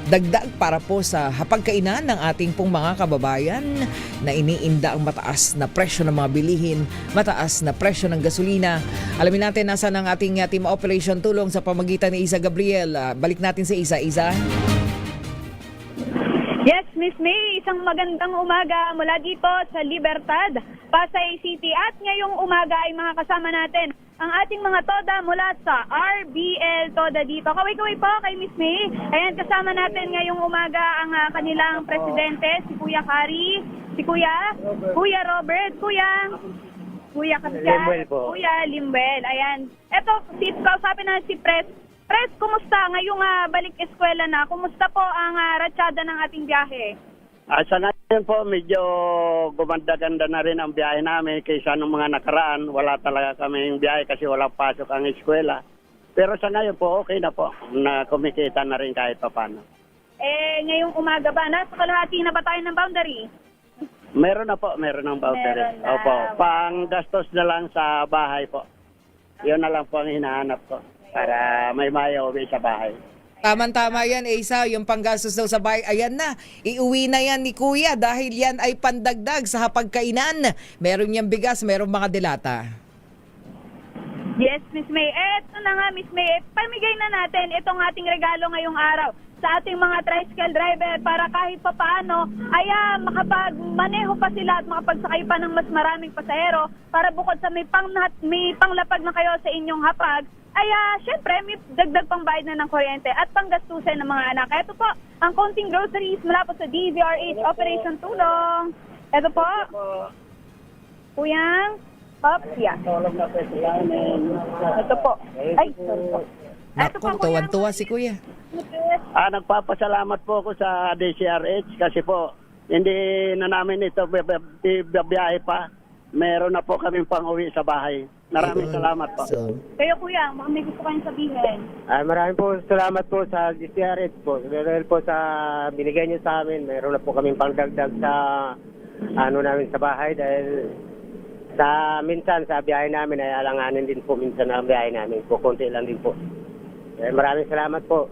dagdag para po sa hapagkainan ng ating pong mga kababayan na iniinda ang mataas na presyo ng mga bilihin, mataas na presyo ng gasolina. Alamin natin nasa ng ating Team Operation Tulong sa pamagitan ni Isa Gabriel. Balik natin sa Isa. Isa? Yes, Miss May, isang magandang umaga mula dito sa Libertad, Pasay City. At ngayong umaga ay makakasama natin ang ating mga toda mula sa RBL Toda dito. Kaway-kaway po kay Miss May. Ayan, kasama natin ngayong umaga ang kanilang presidente, si Kuya Kari, si Kuya Robert, Kuya Limbel po. Kuya Limbel. Ayan. Eto, kausapin na si Pres. Pres, kumusta? Ngayong balik eskwela na, kumusta po ang ratsyada ng ating biyahe? Sa ngayon po, medyo gumanda-ganda na rin ang biyahe namin kaysa nung mga nakaraan. Wala talaga kaming biyahe kasi wala pasok ang eskwela. Pero sa ngayon po, okay na po. Na kumikita na rin kahit pa paano. Ngayong umaga ba? Nasa kalahati na ba tayo ng boundary? Meron na po, meron ng boundary. Meron na. Opo, pang gastos na lang sa bahay po. Yun na lang po ang hinahanap ko para may maiuwi sa bahay. Tama-tama yan, Asa, yung panggastos daw sa bahay. Ayan na, iuwi na yan ni Kuya dahil yan ay pandagdag sa hapagkainan. Meron niyang bigas, meron mga dilata. Yes, Miss May. Eto na nga, Miss May. Pamigay na natin itong ating regalo ngayong araw sa ating mga tricycle driver para kahit pa paano ay makapagmaneho pa sila at makapagsakay pa ng mas maraming pasahero para bukod sa may panglapag na kayo sa inyong hapag, ay syempre may dagdag pang bayad na ng kuryente at panggastusin ng mga anak. Ito po, ang konting groceries mula po sa DZRH Operation Tulong. Ito po, Kuyang Opsia. Ito po. Ay, sorry po. Ito po, Naku, tuwan-tuwa si Kuya. Nagpapasalamat po ako sa DZRH kasi po hindi na namin ito biyahe pa. Meron na po kaming pang-uwi sa bahay. Maraming salamat po. Kayo Kuya, baka may gusto kayong sabihin. Maraming po salamat po sa DZRH po. Dahil po sa binigay niyo sa amin, meron na po kaming pangdagdag sa namin sa bahay dahil minsan sa biyahe namin ay alanganin din po minsan ang biyahe namin po. Konti lang din po. Maraming salamat po.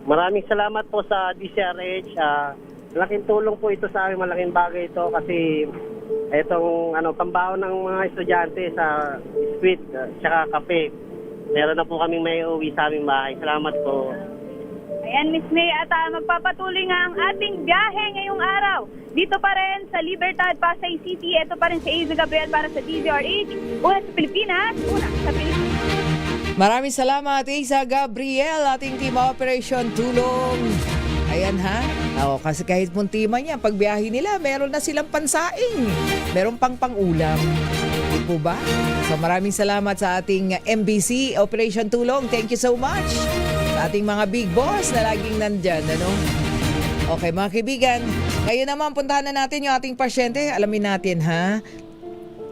Maraming salamat po sa DZRH. Malaking tulong po ito sa amin, malaking bagay ito kasi itong pambaon ng mga estudyante sa sweet tsaka kape. Meron na po kaming may uwi sa aming bahay. Salamat po. Ayan, Miss May, at magpapatuloy nga ang ating biyahe ngayong araw. Dito pa rin sa Libertad, Pasay City. Ito pa rin si Aza Gabriel para sa DZRH. Una sa Pilipinas, una sa Pilipinas. Maraming salamat, Asa Gabriel, ating team Operation Tulong. Ayan ha. Kasi kahit muntima niya, pagbiyahe nila, meron na silang pansaing. Meron pang pangulam. Di po ba? So maraming salamat sa ating MBC Operation Tulong. Thank you so much. Sa ating mga big boss na laging nandyan. Okay mga kaibigan, ngayon naman puntahan na natin yung ating pasyente. Alamin natin ha.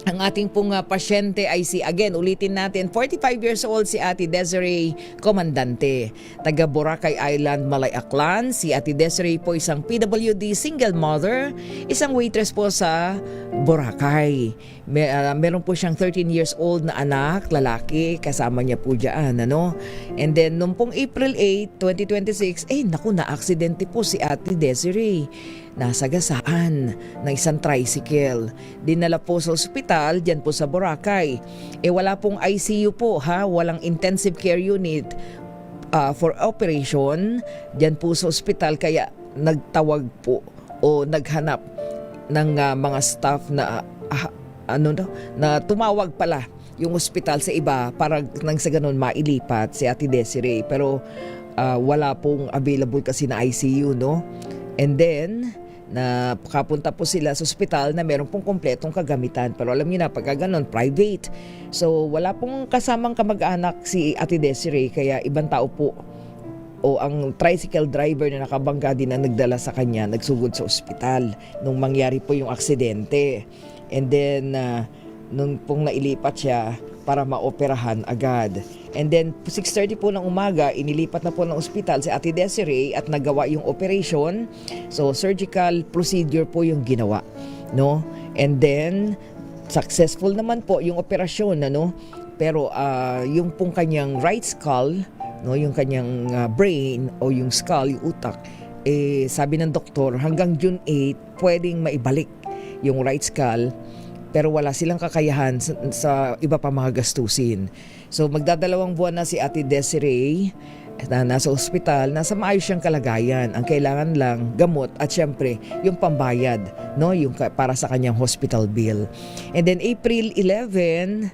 Ang ating pong pasyente ay ulitin natin, 45 years old si Ate Desiree Comandante. Taga Boracay Island, Malay Aklan. Si Ate Desiree po isang PWD single mother, isang waitress po sa Boracay. Meron po siyang 13 years old na anak, lalaki, kasama niya po dyan. And then, nung pong April 8, 2026, na-aksidente po si Ate Desiree. Nasagasaan ng isang tricycle. Dinala po sa ospital, dyan po sa Boracay. Wala pong ICU po walang intensive care unit for operation dyan po sa ospital. Kaya nagtawag po o naghanap ng mga staff na na tumawag pala yung ospital sa iba para nang sa ganun mailipat si Ate Desiree. Pero wala pong available kasi na ICU, And then, kapunta po sila sa ospital na meron pong kompletong kagamitan. Pero alam niyo na, pagka ganun, private. So, wala pong kasamang kamag-anak si Ate Desiree, kaya ibang tao po o ang tricycle driver na nakabangga din na nagdala sa kanya, nagsugod sa ospital nung mangyari po yung aksidente. And then, nung pong nailipat siya para maoperahan agad. And then, 6:30 po ng umaga, inilipat na po ng ospital si Ate Desiree at nagawa yung operation. So, surgical procedure po yung ginawa. And then, successful naman po yung operasyon. Pero, yung pong kanyang right skull, yung kanyang brain o yung skull, yung utak, sabi ng doktor, hanggang June 8, pwedeng maibalik yung right skull. Pero wala silang kakayahan sa iba pa mga gastusin. So magdadalawang buwan na si Ate Desiree na nasa ospital, nasa maayos siyang kalagayan. Ang kailangan lang gamot at syempre yung pambayad, no, yung para sa kanyang hospital bill. And then April 11,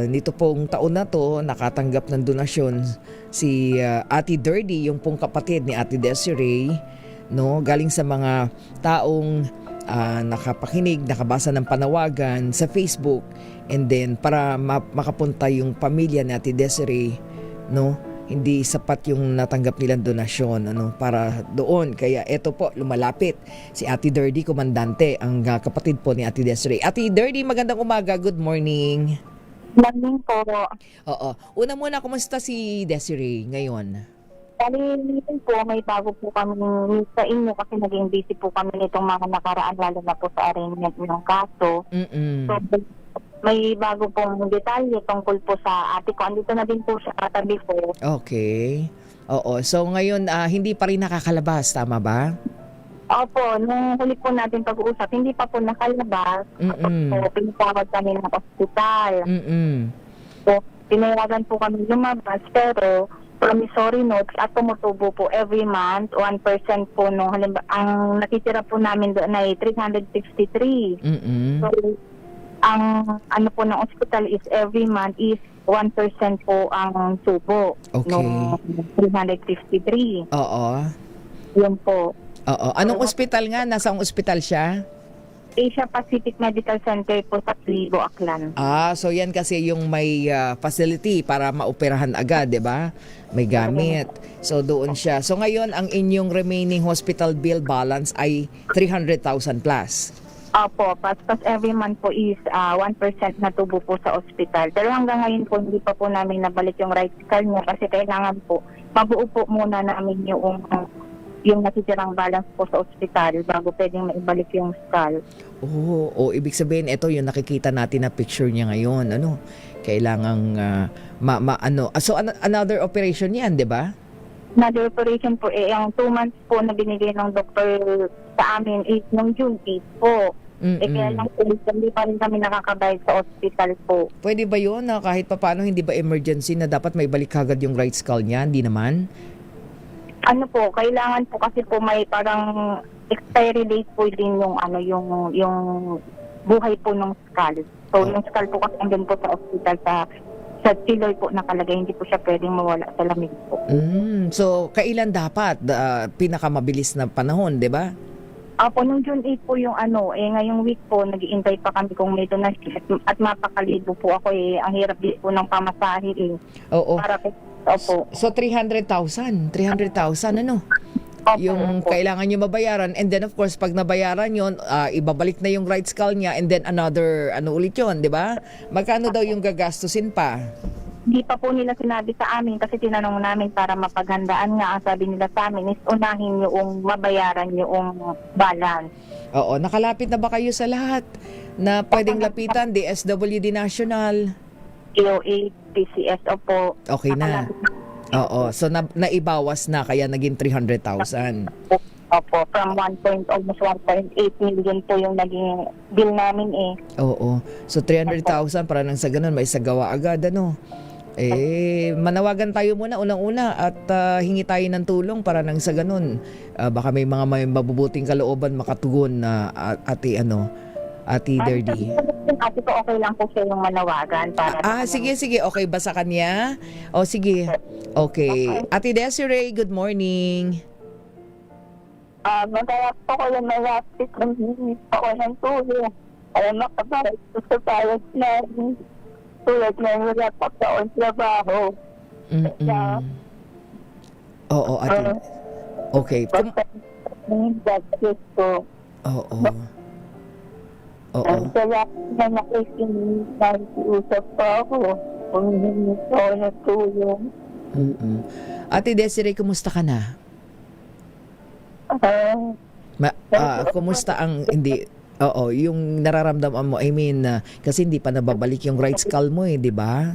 nito pong taon na to, nakatanggap ng donasyon si Ate Dirty, yung pong kapatid ni Ate Desiree, no, galing sa mga taong nakapakinig, nakabasa ng panawagan sa Facebook, and then para makapunta yung pamilya ni Ate Desiree, no, hindi sapat yung natanggap nilang donasyon para doon. Kaya eto po, lumalapit si Ate Dirty, komandante, ang kapatid po ni Ate Desiree. Ate Dirty, magandang umaga. Good morning. Morning po. Oo. Una muna, kumusta si Desiree ngayon? Ngayon po, may bago po kami sa inyo kasi naging busy po kami nitong mga nakaraan, lalo na po sa arraignment ng kaso. So, may bago pong detalye tungkol po sa ate ko. Andito na din po siya katabi po. Okay. Oo. So ngayon, hindi pa rin nakakalabas, tama ba? Opo. Nung huli po natin pag-uusap, hindi pa po nakalabas. So, pinatawag kami ng ospital. So, pinayagan po kami lumabas, pero promissory notes at tumutubo po every month, 1% po nung ang natitira po namin doon ay 363. So, ang ano po ng hospital is every month is 1% po ang tubo. Okay. Nung 353. Oo. Yun po. Oo. Anong ospital nga? Nasang ospital siya? Asia Pacific Medical Center po sa Tulibo, Aklan. So yan kasi yung may facility para maoperahan agad, 'di ba? May gamit. So doon siya. So ngayon ang inyong remaining hospital bill balance ay 300,000 plus. Opo, pas every month po is 1% na tubo po sa ospital. Pero hanggang ngayon po, hindi pa po namin nabalik yung right skull niya kasi kailangan po, mabuo po muna namin yung natitirang balance po sa ospital bago pwedeng maibalik yung skull. Ibig sabihin, ito yung nakikita natin na picture niya ngayon. Kailangang so another operation yan, di ba? Another operation po, ang 2 months po na binigay ng doktor sa amin is noong June 8 po. Kaya lang po, hindi pa rin kami nakakabayad sa hospital po. Pwede ba yun na kahit paano, hindi ba emergency na dapat may balik agad yung right skull niya? Hindi naman? Ano po, kailangan po kasi po may parang expiry date po din yung buhay po ng skull. So yung skull po kasi andun po sa hospital sa Chiloy po nakalagay, hindi po siya pwedeng mawala sa lamig po. So, kailan dapat pinakamabilis na panahon, di ba? Opo, nung June 8 po yung ngayong week po, nag-iintay pa kami kung may donasyon at mapakalibo po ako ang hirap din po ng pamasahe Oo. Opo. So, 300,000 ano? Yung kailangan nyo mabayaran, and then of course pag nabayaran yon, ibabalik na yung right skull niya, and then another ulit yun, di ba? Magkano daw yung gagastusin pa? Hindi pa po nila sinabi sa amin kasi tinanong namin para mapaghandaan nga. Ang sabi nila sa amin is unahin yung mabayaran yung balance. Oo, nakalapit na ba kayo sa lahat na pwedeng lapitan? DSWD National, DOA, PCSO po. okay na. Oo, so naibawas na kaya naging 300,000. Opo, from almost 1.8 million po yung naging bill namin Oo, so 300,000 para nang sa ganun may sagawa agad manawagan tayo muna unang-una at hingi tayo ng tulong para nang sa ganun. Baka may mabubuting kalooban makatugon na Ate Dirty. Ate ko okay lang po siya yung manawagan para sige, okay ba sa kanya? Sige. Okay. Ate Desiree, good morning. Magkaya po ko yung malapit ng hinis ako ng tulong para makabayad sa payag namin tulad na yung wala pa taon trabaho. Oo, ate. Okay. Budget ko. Oo. Kaya na nakikiusap pa ako kung hindi ko na tulong. Ate Desiree, kumusta ka na? Kumusta ang yung nararamdaman mo? I mean, kasi hindi pa nababalik yung right skull mo di ba?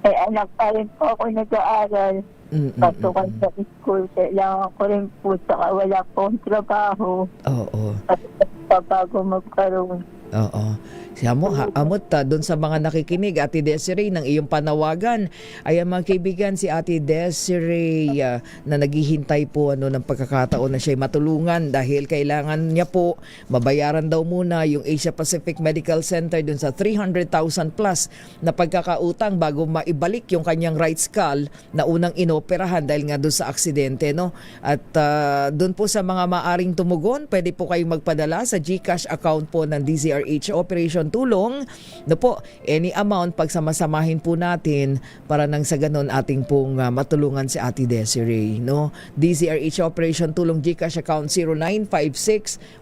Anak pa rin po ako nag-aaral. Pasukan sa school. Kailangan ko rin po saka wala pong trabaho. Oo. At bago magkaroon. Oo. Siya mo, amot doon sa mga nakikinig, Ate Desiree, ng iyong panawagan. Ayan mga kaibigan, si Ate Desiree na naghihintay po ng pagkakataon na siya matulungan dahil kailangan niya po mabayaran daw muna yung Asia Pacific Medical Center doon sa 300,000 plus na pagkakautang bago maibalik yung kanyang right skull na unang inoperahan dahil nga doon sa aksidente. No? At doon po sa mga maaring tumugon, pwede po kayong magpadala sa GCash account po ng DZRH Operation Tulong. No po, any amount pagsamasamahin po natin para nang sa ganon ating pong matulungan si Ate Desiree. No? DZRH Operation Tulong GCash account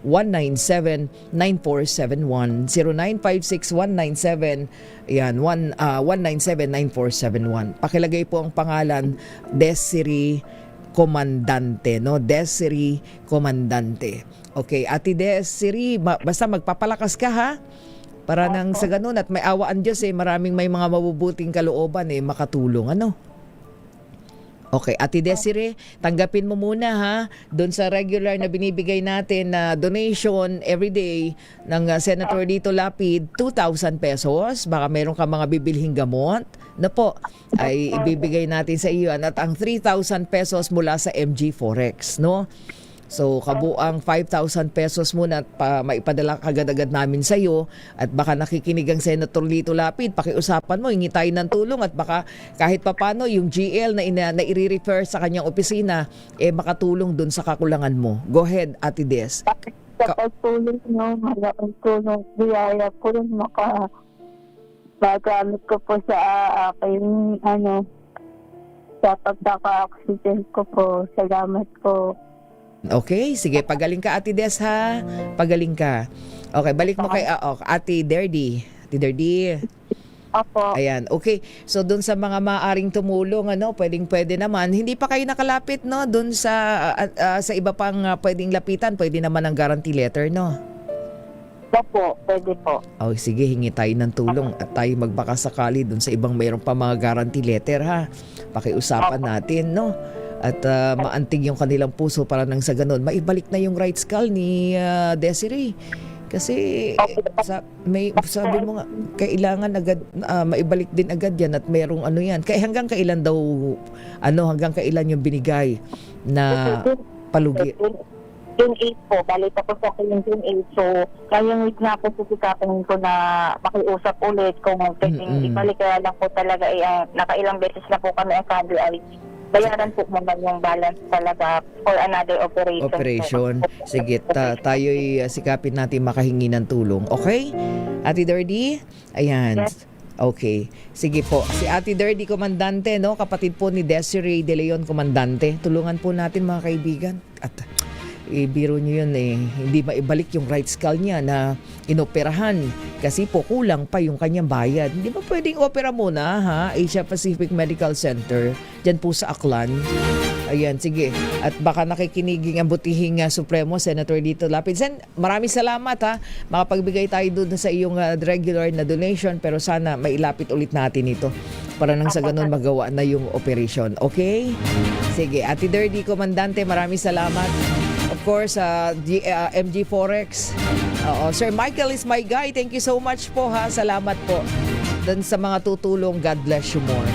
0956-197-9471. 0956-197 yan, 197-9471. Pakilagay po ang pangalan Desiree Comandante, no? Desiree Comandante. Okay, Ate Desiree, basta magpapalakas ka ha. Para nang sa ganun at may awaan Diyos maraming may mga mabubuting kalooban makatulong, ano? Okay, Ate Desiree, tanggapin mo muna ha, doon sa regular na binibigay natin na donation everyday ng Senator Lito Lapid, 2,000 pesos. Baka meron ka mga bibilhing gamot na po, ay ibibigay natin sa iyo. At ang 3,000 pesos mula sa MG Forex, no? So, kabuang 5,000 pesos muna at maipadala kagad-agad namin sa iyo. At baka nakikinig ang Senator Lito Lapid, pakiusapan mo, hingi tayo ng tulong at baka kahit papano yung GL na i-refer sa kanyang opisina, makatulong dun sa kakulangan mo. Go ahead, Ate Des. Sa pagtulong nyo, malaking tulong, biyaya po rin magamit ko po sa aking, sa pagkaka-oxygen ko po. Salamat po. Okay, sige, pagaling ka Ate Des ha. Pagaling ka. Okay, balik mo kay Ate Derdy. Ate Derdy. Opo. Ayan, okay. So doon sa mga maaring tumulong, pwede naman. Hindi pa kayo nakalapit, no? Doon sa iba pang pwedeng lapitan, pwede naman ang guarantee letter, no? Opo, pwede po. Oh, sige, hingi tayo ng tulong at tayo magbakasakali doon sa ibang mayroon pa mga guarantee letter, ha? Pakiusapan natin, no? At maantig yung kanilang puso para nang sa ganun maibalik na yung right skull ni Desiree. Kasi sabi mo nga kailangan agad maibalik din agad yan at merong yan. Kaya hanggang kailan daw hanggang kailan yung binigay na palugi? June 8 po, balik ako sa June 8. So, kayang week na po sisikapin ko na makiusap ulit kung pwedeng ibalik. Kaya lang po talaga nakailang beses na po kami ay bayaran po naman yung balance talaga for another operation. Sige, tayo'y sikapin natin makahingi ng tulong. Okay? Ate Derdy? Ayan. Yes. Okay. Sige po. Si Ate Derdy Comandante, no? Kapatid po ni Desiree De Leon Comandante. Tulungan po natin mga kaibigan. At biro nyo yun hindi maibalik yung right skull niya na inoperahan kasi po kulang pa yung kanyang bayad. Hindi ba pwedeng opera muna ha? Asia Pacific Medical Center dyan po sa Aklan. Ayan, sige. At baka nakikiniging ang butihing Supremo Senator Lito Lapid. Maraming salamat ha. Makapagbigay tayo doon sa iyong regular na donation pero sana mailapit ulit natin ito para nang sa ganun magawa na yung operation. Okay? Sige, Ate Derdy Comandante, maraming salamat. Of course, MG Forex. Sir Michael is my guy. Thank you so much po ha. Salamat po. Dan sa mga tutulong, God bless you more.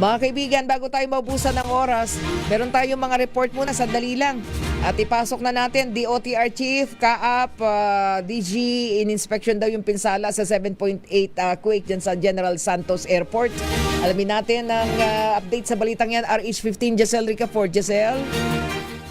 Mga kaibigan, bago tayo maubusan ng oras, meron tayong mga report muna, sandali lang. At ipasok na natin, DOTR Chief, Kaap, DG, in-inspection daw yung pinsala sa 7.8 quake dyan sa General Santos Airport. Alamin natin ang update sa balitang yan, RH15, Giselle Ricafort. Giselle?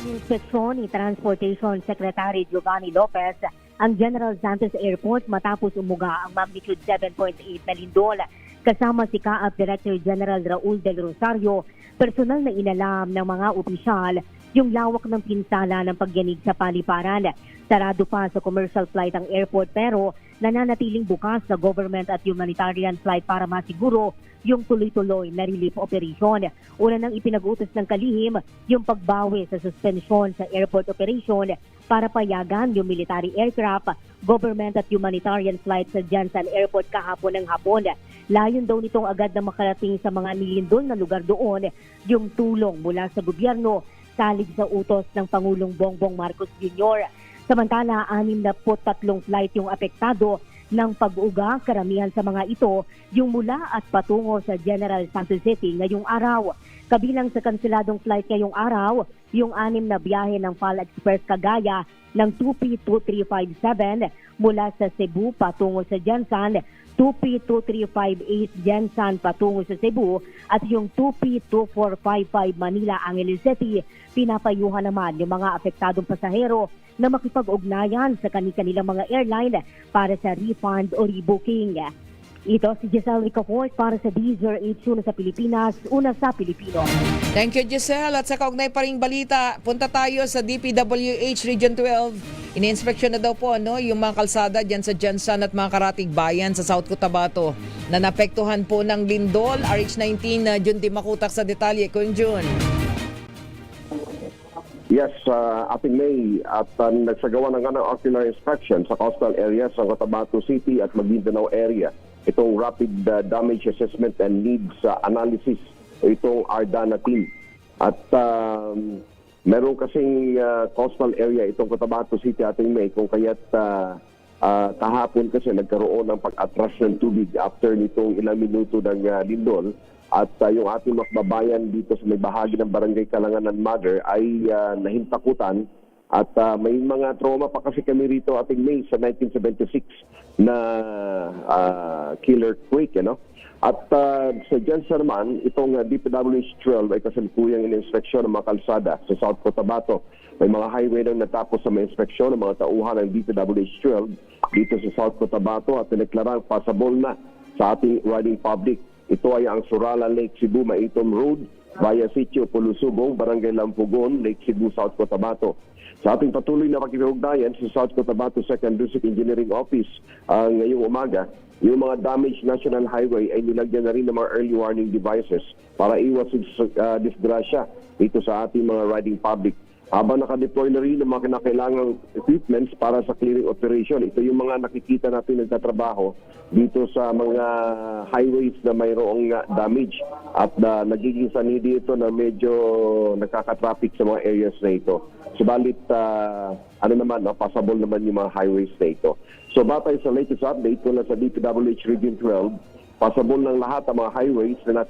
Inspeksyon ni Transportation Secretary Giovanni Lopez ang General Santos Airport matapos umuga ang magnitude 7.8 na lindol. Kasama si Kaap Director General Raul Del Rosario, personal na inalam ng mga opisyal yung lawak ng pinsala ng pagyanig sa paliparan. Sarado pa sa commercial flight ang airport pero nananatiling bukas na government at humanitarian flight para masiguro yung tuloy-tuloy na relief operation. Una nang ipinag-utos ng kalihim yung pagbawi sa suspensyon sa airport operation para payagan yung military aircraft, government at humanitarian flights sa Jansan Airport kahapon ng hapon. Layon daw nitong agad na makarating sa mga nilindol na lugar doon yung tulong mula sa gobyerno salig sa utos ng Pangulong Bongbong Marcos Jr. Samantala, 63 flight yung apektado ng pag-uga. Karamihan sa mga ito yung mula at patungo sa General Santos City ngayong araw. Kabilang sa kanseladong flight ngayong araw, yung 6 na biyahe ng PAL Express Cagaya ng 2P2357 mula sa Cebu patungo sa Jensan, 2P2358 Jensan patungo sa Cebu at yung 2P2455 Manila Angeles City. Pinapayuhan naman yung mga apektadong pasahero na makipag-ugnayan sa kanilang mga airline para sa refund o rebooking. Ito si Giselle Ricafort para sa DZRH, una sa Pilipinas, una sa Pilipino. Thank you, Giselle. At sa kaugnay pa ring balita, punta tayo sa DPWH Region 12. Ini-inspeksyon na daw po yung mga kalsada dyan sa Jensan at mga karatig bayan sa South Cotabato na napektuhan po ng lindol. RH19, Jun Di Makutak sa detalye. Kung Jun. Yes, ating May at nagsagawa ng ocular inspection sa coastal areas ng Cotabato City at Maguindanao area. Itong Rapid Damage Assessment and Needs Analysis, itong ARDANA team. At meron kasing coastal area itong Cotabato City ating May kung kaya't kahapon kasi nagkaroon ng pag-atras ng tubig after nitong ilang minuto ng lindol. At yung ating makbabayan dito sa may bahagi ng Barangay Kalanganan Mother ay nahintakutan. At may mga trauma pa kasi kami rito ating May sa 1976 na Killer Quake. At sa Jensen naman, itong DPWH 12 ay kasalukuyang in-inspeksyon ng mga kalsada sa South Cotabato. May mga highway nang natapos sa mga inspeksyon ng mga tauhan ng DPWH 12 dito sa South Cotabato at tineklarang passable na sa ating riding public. Ito ay ang Surala Lake Cebu Maitom Road via Sitio Pulusubong, Barangay Lampugon, Lake Cebu, South Cotabato. Sa ating patuloy na pakikipag-ugnayan sa South Cotabato 2nd District Engineering Office ngayong umaga, yung mga damaged national highway ay nilagyan na rin ng mga early warning devices para iwas disgrasya dito sa ating mga riding public. Habang nakadeploy na rin ng mga kinakailangang equipments para sa clearing operation. Ito yung mga nakikita natin nagtatrabaho dito sa mga highways na mayroong damage at nagiging sanidi ito na medyo nakaka-traffic sa mga areas na ito. Subalit, passable naman yung mga highways na ito. So batay sa latest update mula sa DPWH Region 12, passable ng lahat ang mga highways na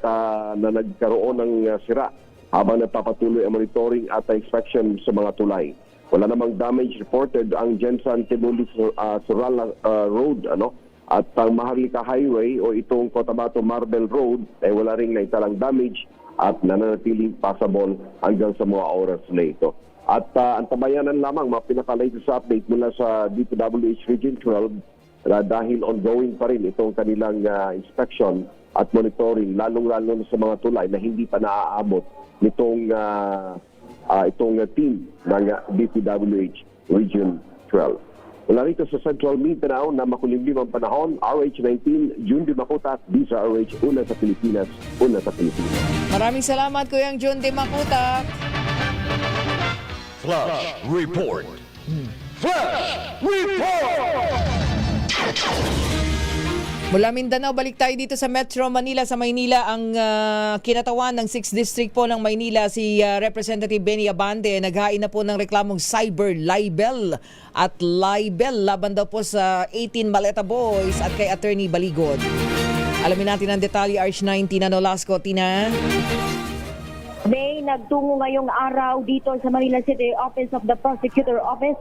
nagkaroon ng sira habang napapatuloy ang monitoring at inspection sa mga tulay. Wala namang damage reported ang Jensan Tibuli Surala Road at ang Maharlika Highway o itong Cotabato Marble Road ay wala ring naitalang damage at nananatiling passable hanggang sa mga oras na ito. At antabayanan lamang mga pinaka-latest update mula sa DPWH Region 12 dahil ongoing pa rin itong kanilang inspection at monitoring, lalong-lalo sa mga tulay na hindi pa naaabot nitong itong team ng DPWH Region 12. Mula rito sa Central Mindanao na makulimlim ang panahon, RH19, Jun Di Makutak, DZRH, una sa Pilipinas, una sa Pilipinas. Maraming salamat Kuyang Jun Di Makutak. Flash Report. Flash Report! Mula Mindanao, balik tayo dito sa Metro Manila, sa Maynila. Ang kinatawan ng 6th District po ng Maynila, si Representative Benny Abante, naghain na po ng reklamong cyber libel at libel laban daw po sa 18 Maleta Boys at kay Attorney Baligod. Alamin natin ang detalye, RH9, Tina Nolasco. Tina? May nagtungo ngayong araw dito sa Manila City Office of the Prosecutor Office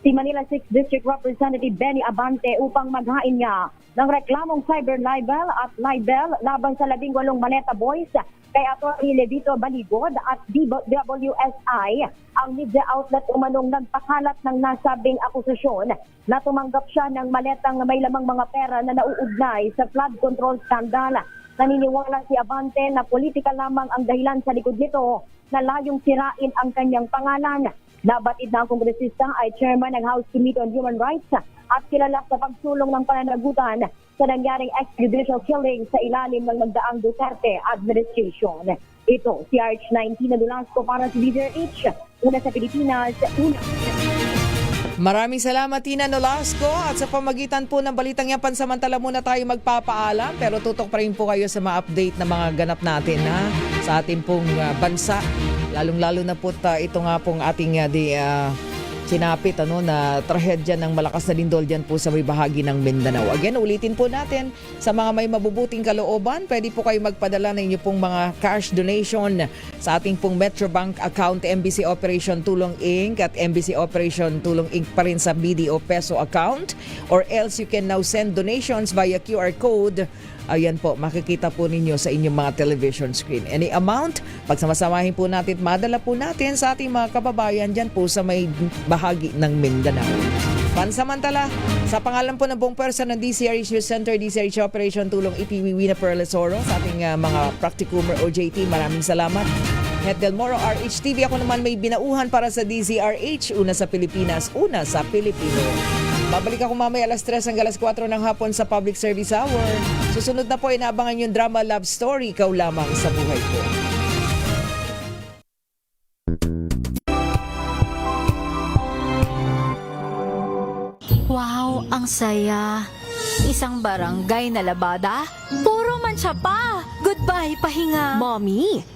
si Manila 6th District Representative Benny Abante upang maghain niya ng reklamong cyber libel at libel laban sa 18 Maleta Boys kay Atty. Levito Baligod at DWSI. Ang media outlet umanong nagpakalat ng nasabing akusasyon na tumanggap siya ng maletang may lamang mga pera na nauugnay sa flood control scandal. Naniniwala si Abante na politika lamang ang dahilan sa likod nito na layong sirain ang kanyang pangalan. Nabatid na ang kongresista ay chairman ng House Committee on Human Rights at kilala sa pagsulong ng pananagutan sa nangyaring extrajudicial killing sa ilalim ng nagdaang Duterte administration. Ito si RH19 na Dulasco para sa DZRH, una sa Pilipinas, una. Maraming salamat Tina Nolasco at sa pamagitan po ng balitang yan, pansamantala muna tayo magpapaalam pero tutok pa rin po kayo sa mga update na mga ganap natin sa ating pong bansa. Lalong-lalo na po ito nga pong ating sinapit na trahedya ng malakas na lindol dyan po sa may bahagi ng Mindanao. Again, ulitin po natin, sa mga may mabubuting kalooban, pwede po kayo magpadala ng inyo pong mga cash donation sa ating pong Metrobank account, MBC Operation Tulong Inc. at MBC Operation Tulong Inc. pa rin sa BDO Peso account, or else you can now send donations via QR code. Ayan po, makikita po ninyo sa inyong mga television screen. Any amount, pagsamasamahin po natin, madala po natin sa ating mga kababayan dyan po sa may bahagi ng Mindanao. Pansamantala, sa pangalan po ng buong pwersa ng DCRH News Center, DCRH Operation Tulong Ipiwiwi na Perlesoro, sa ating mga practicumer OJT, maraming salamat. Het Del Moro, RHTV, ako naman may binauhan para sa DZRH, una sa Pilipinas, una sa Pilipino. Babalik ako mamaya alas 3 hanggang alas 4 ng hapon sa Public Service Hour. Susunod na po, inaabangan yung drama love story, Ikaw Lamang sa Buhay Ko. Wow, ang saya. Isang barangay na labada, puro mancha pa. Goodbye, pahinga. Mommy,